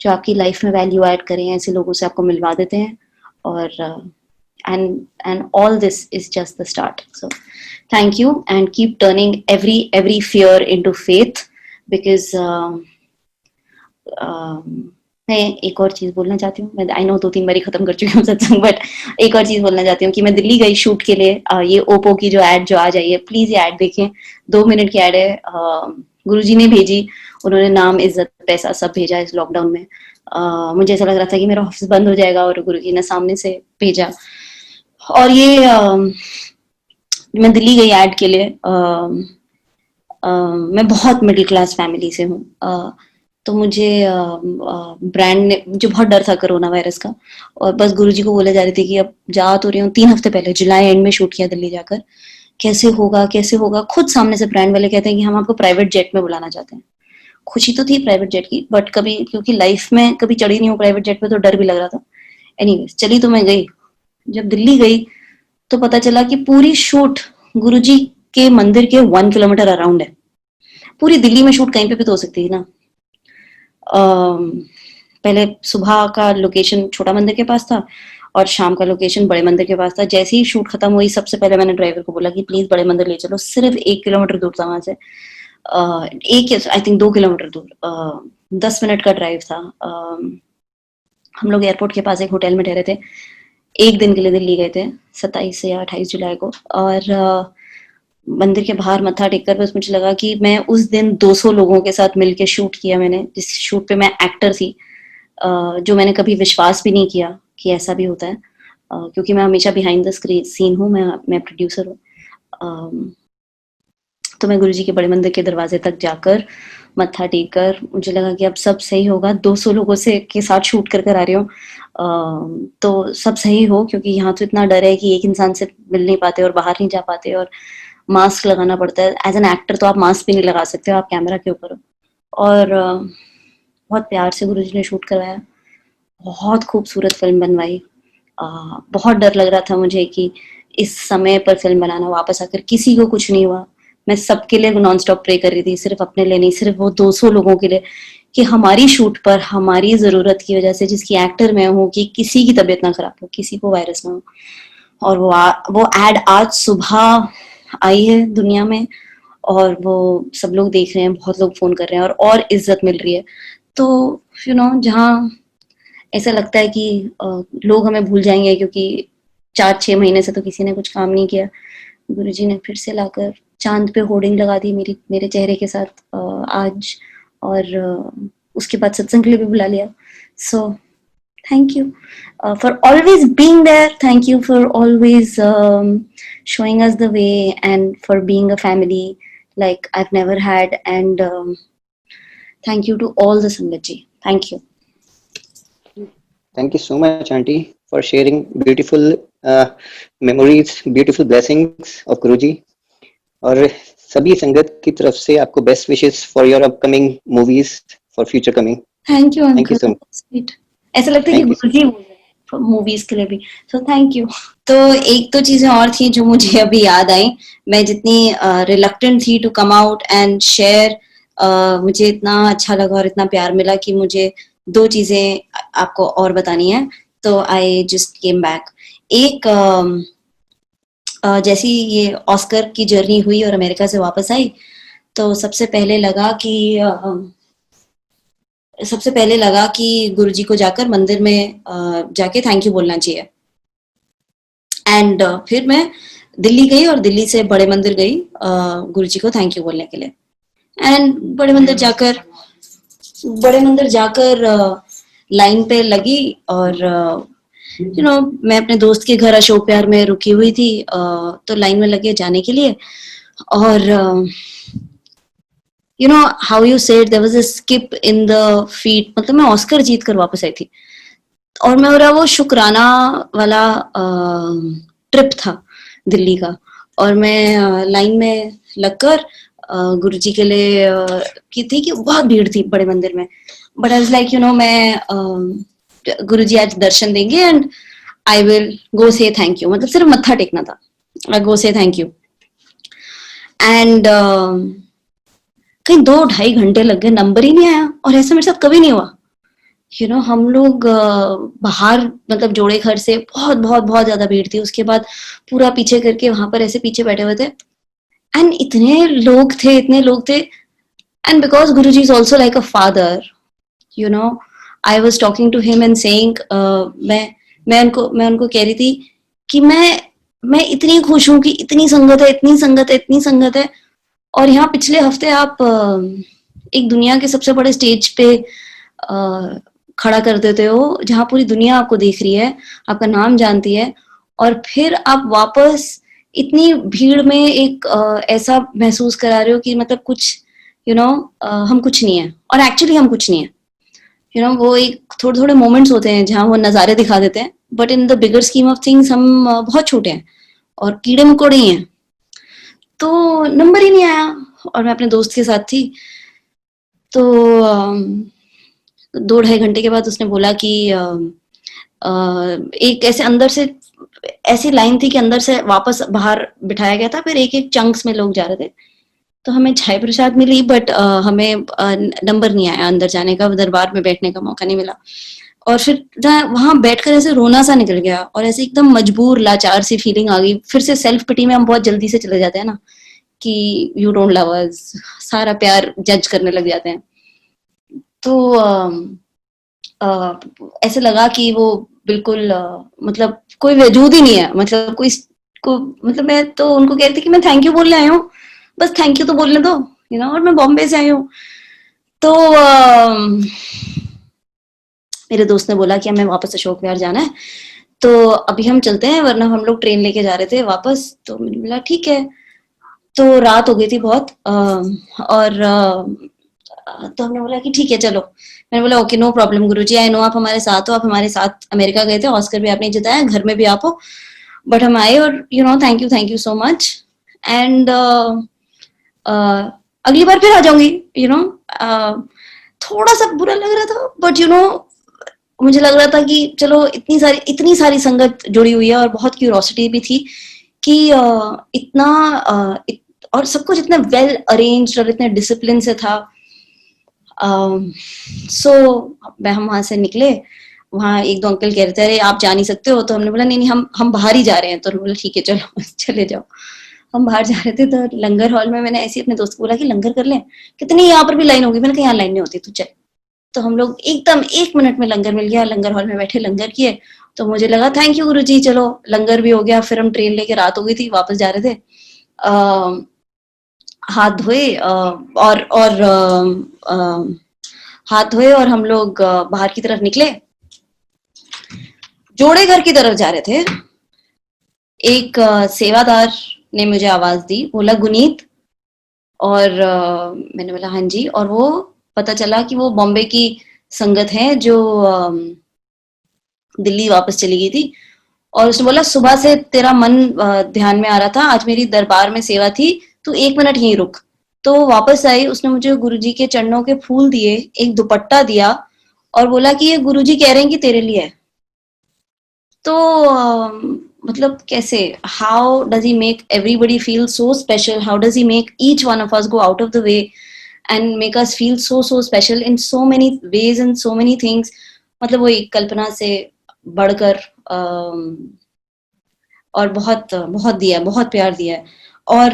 जो आपकी लाइफ में वैल्यू ऐड करें, ऐसे लोगों से आपको मिलवा देते हैं. और and all this is just the start. So thank you, and keep turning every fear into faith, because मैं एक और चीज बोलना चाहती हूँ. मैं आई नो 2-3 बारी खत्म कर चुकी हूँ सत्संग, बट एक और चीज बोलना चाहती हूँ कि मैं दिल्ली गई शूट के लिए. ये ओप्पो की जो एड जो आज आई है, प्लीज ये एड देखें. 2 मिनट की एड है. गुरुजी ने भेजी, उन्होंने नाम, इज्जत, पैसा सब भेजा इस लॉकडाउन में. मुझे ऐसा लग रहा था कि मेरा ऑफिस बंद हो जाएगा, और गुरुजी ने सामने से भेजा. और ये मैं दिल्ली गई एड के लिए. मैं बहुत मिडिल क्लास फैमिली से हूँ. तो मुझे ब्रांड ने, मुझे बहुत डर था कोरोना वायरस का, और बस गुरुजी को बोले जा रही थी कि अब जा तो रही हूँ. 3 हफ्ते पहले जुलाई एंड में शूट किया दिल्ली जाकर. कैसे होगा कैसे होगा, खुद सामने से ब्रांड वाले कहते हैं कि हम आपको प्राइवेट जेट में बुलाना चाहते हैं. खुशी तो थी प्राइवेट जेट की, बट कभी, क्योंकि लाइफ में कभी चढ़ी नहीं हूँ प्राइवेट जेट में, तो डर भी लग रहा था. एनीवेज चली तो मैं गई. जब दिल्ली गई तो पता चला कि पूरी शूट गुरुजी के मंदिर के 1 किलोमीटर अराउंड है. पूरी दिल्ली में शूट कहीं पे भी तो हो सकती है ना. पहले सुबह का लोकेशन छोटा मंदिर के पास था, और शाम का लोकेशन बड़े मंदिर के पास था. जैसे ही शूट खत्म हुई, सबसे पहले मैंने ड्राइवर को बोला कि प्लीज बड़े मंदिर ले चलो. सिर्फ 1 किलोमीटर दूर था वहां से. एक, आई थिंक 2 किलोमीटर दूर. 10 मिनट का ड्राइव था. हम लोग एयरपोर्ट के पास एक होटल में ठहरे थे. 1 दिन के लिए दिल्ली गए थे, 27 या 28 जुलाई को. और मंदिर के बाहर मत्था टेक कर बस मुझे लगा कि मैं उस दिन 200 लोगों के साथ मिलके शूट किया मैंने, जिस शूट पे मैं एक्टर थी. जो मैंने कभी विश्वास भी नहीं किया कि ऐसा भी होता है, क्योंकि मैं हमेशा बिहाइंड द सीन हूँ. मैं प्रोड्यूसर हूँ. तो मैं गुरुजी के बड़े मंदिर के दरवाजे तक जाकर मत्था टेक कर, मुझे लगा कि अब सब सही होगा. 200 लोगों से के साथ शूट कर आ रही हूँ, तो सब सही हो, क्योंकि यहाँ तो इतना डर है कि एक इंसान से मिल नहीं पाते और बाहर नहीं जा पाते, और मास्क लगाना पड़ता है. एज एन एक्टर तो आप मास्क भी नहीं लगा सकते हो, आप कैमरा के ऊपर हो. और बहुत प्यार से गुरुजी ने शूट करवाया. बहुत खूबसूरत फिल्म बनवाई. बहुत डर लग रहा था मुझे कि इस समय पर फिल्म बनाना, वापस आकर किसी को कुछ नहीं हुआ. मैं सबके लिए नॉन स्टॉप प्रे कर रही थी, सिर्फ अपने लिए नहीं, सिर्फ वो 200 लोगों के लिए, कि हमारी शूट पर हमारी जरूरत की वजह से, जिसकी एक्टर मैं हूँ, कि किसी की तबीयत ना खराब हो, किसी को वायरस ना हो. और वो एड आज सुबह आई है दुनिया में, और वो सब लोग देख रहे हैं, बहुत लोग फोन कर रहे हैं, और इज्जत मिल रही है. तो जहाँ ऐसा लगता है कि लोग हमें भूल जाएंगे, क्योंकि 4-6 महीने से तो किसी ने कुछ काम नहीं किया, गुरुजी ने फिर से लाकर चांद पे होर्डिंग लगा दी मेरे चेहरे के साथ आज. और उसके बाद सत्संग के लिए भी बुला लिया. सो thank you for always being there. Thank you for always showing us the way, and for being a family like I've never had. And thank you to all the Sangatji. Thank you. Thank you so much, Auntie, for sharing beautiful memories, beautiful blessings of Guruji. और सभी संगत की तरफ से आपको best wishes for your upcoming movies, for future coming. Thank you, Thank you uncle. so much. Sweet. ऐसा लगता है कि Thank you. गुरुजी बोल रहे हैं मूवीज के लिए भी. So thank you. तो एक तो चीजें और थी जो मुझे अभी याद आई. मैं जितनी रिलक्टेंट थी to come out and share, मुझे इतना अच्छा लगा और इतना प्यार मिला कि मुझे 2 चीजें आपको और बतानी है. तो आई जस्ट केम बैक. एक, जैसी ये ऑस्कर की जर्नी हुई और अमेरिका से वापस आई, तो सबसे पहले लगा कि गुरुजी को जाकर मंदिर में जाके थैंक यू बोलना चाहिए. एंड फिर मैं दिल्ली गई, और दिल्ली से बड़े मंदिर गई गुरुजी को थैंक यू बोलने के लिए. एंड बड़े मंदिर जाकर लाइन पे लगी, और मैं अपने दोस्त के घर अशोक विहार में रुकी हुई थी, तो लाइन में लगे जाने के लिए. और how you said there was a skip in the feet, मतलब मैं ऑस्कर जीत कर वापस आई थी, और मेरा वो शुक्राना वाला ट्रिप था दिल्ली का. और मैं लाइन में लगकर गुरुजी के लिए की थी कि बहुत भीड़ थी बड़े मंदिर में, बट आई वाज लाइक मैं गुरुजी आज दर्शन देंगे एंड आई विल गो से थैंक यू, मतलब सिर्फ मत्था टेकना था, आई गो से थैंक यू. एंड कहीं 2-2.5 घंटे लग गए, नंबर ही नहीं आया। और ऐसा मेरे साथ कभी नहीं हुआ। हम लोग बाहर, मतलब जोड़े घर से बहुत बहुत बहुत ज्यादा भीड़ थी, उसके बाद पूरा पीछे करके वहां पर ऐसे पीछे बैठे हुए थे, एंड इतने लोग थे। And because Guruji is also like a father, you know I was talking to him and saying, मैं उनको कह रही थी कि मैं इतनी खुश हूं कि इतनी संगत है, इतनी संगत है, इतनी संगत है। और यहाँ पिछले हफ्ते आप एक दुनिया के सबसे बड़े स्टेज पे खड़ा कर देते हो, जहाँ पूरी दुनिया आपको देख रही है, आपका नाम जानती है, और फिर आप वापस इतनी भीड़ में एक ऐसा महसूस करा रहे हो कि मतलब कुछ हम कुछ नहीं है, और एक्चुअली हम कुछ नहीं है। वो एक थोड़े थोड़े मोमेंट्स होते हैं जहाँ वो नज़ारे दिखा देते हैं, but in the bigger scheme of things हम बहुत छोटे हैं और कीड़े मकोड़े ही हैं। तो नंबर ही नहीं आया, और मैं अपने दोस्त के साथ थी। तो 2-2.5 घंटे के बाद उसने बोला कि एक ऐसे अंदर से ऐसी लाइन थी कि अंदर से वापस बाहर बिठाया गया था, फिर एक एक चंक्स में लोग जा रहे थे। तो हमें चाय प्रसाद मिली, बट हमें नंबर नहीं आया अंदर जाने का, दरबार में बैठने का मौका नहीं मिला। और फिर वहां बैठकर ऐसे रोना सा निकल गया, और ऐसे एकदम मजबूर लाचार सी फीलिंग आ गई। फिर से सेल्फ पिटी में हम बहुत जल्दी से चले जाते हैं ना, कि यू डोंट लव अस, सारा प्यार जज करने लग जाते हैं। तो ऐसे लगा कि वो बिल्कुल मतलब कोई वजूद ही नहीं है, मतलब कोई को मतलब मैं तो उनको कह रही थी कि मैं थैंक यू बोलने आई हूँ, बस थैंक यू तो बोलने दो, और मैं बॉम्बे से आई हूँ। तो मेरे दोस्त ने बोला कि हमें वापस अशोक विहार जाना है, तो अभी हम चलते हैं, वरना हम लोग ट्रेन लेके जा रहे थे वापस। तो मैंने बोला ठीक है। तो रात हो गई थी बहुत, और तो हमने बोला कि ठीक है चलो। मैंने बोला okay, no problem Guruji, I know आप हमारे साथ हो, आप हमारे साथ अमेरिका गए थे, ऑस्कर भी आपने जिताया, घर में भी आप हो, बट हम आए, और thank you so much. And अगली बार फिर आ जाऊंगी। थोड़ा सा बुरा लग रहा था, बट मुझे लग रहा था कि चलो इतनी सारी संगत जुड़ी हुई है, और बहुत क्यूरोसिटी भी थी कि और सब कुछ इतना वेल अरेंज्ड और इतने डिसिप्लिन से था। सो हम वहां से निकले। वहां एक दो अंकल कह रहे थे अरे आप जा नहीं सकते हो, तो हमने बोला नहीं नहीं, हम बाहर ही जा रहे हैं। तो बोला ठीक है चलो चले जाओ। हम बाहर जा रहे थे, तो लंगर हॉल में मैंने ऐसे अपने दोस्त को बोला कि लंगर कर लें, कितनी यहाँ पर भी लाइन होगी। मैंने कहा यहाँ लाइन नहीं होती, तू चल। तो हम लोग एकदम 1 मिनट में लंगर मिल गया, लंगर हॉल में बैठे लंगर किए। तो मुझे लगा थैंक यू गुरुजी, चलो लंगर भी हो गया। फिर हम ट्रेन लेके, रात हो गई थी, वापस जा रहे थे। हाथ धोए और हाथ धोए, और हम लोग बाहर की तरफ निकले, जोड़े घर की तरफ जा रहे थे। एक सेवादार ने मुझे आवाज दी, बोला गुनीत, और मैंने बोला हाँ जी। और वो पता चला कि वो बॉम्बे की संगत है जो दिल्ली वापस चली गई थी। और उसने बोला सुबह से तेरा मन ध्यान में आ रहा था, आज मेरी दरबार में सेवा थी, तू 1 मिनट यहीं रुक। तो वापस आई, उसने मुझे गुरुजी के चरणों के फूल दिए, एक दुपट्टा दिया, और बोला कि ये गुरुजी कह रहे हैं कि तेरे लिए है। तो मतलब कैसे, how does he make everybody feel so special, how does he make each one of us go out of the way and make us feel so special in so many ways and so many things. मतलब वो एक कल्पना से बढ़कर और बहुत बहुत दिया, बहुत प्यार दिया है। और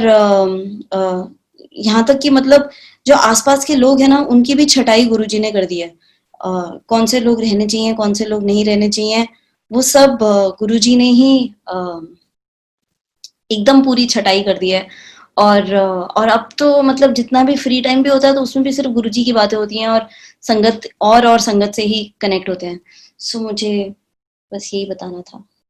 यहाँ तक कि मतलब जो आसपास के लोग हैं ना, उनकी भी छटाई गुरुजी ने कर दी है। कौन से लोग रहने चाहिए, कौन से लोग नहीं रहने चाहिए, वो सब गुरुजी ने ही एकदम पूरी छटाई कर दी है। और अब तो मतलब जितना भी फ्री टाइम भी होता है, तो उसमें भी सिर्फ गुरुजी की बातें होती हैं, और संगत और संगत से ही कनेक्ट होते हैं। सो मुझे बस यही बताना था।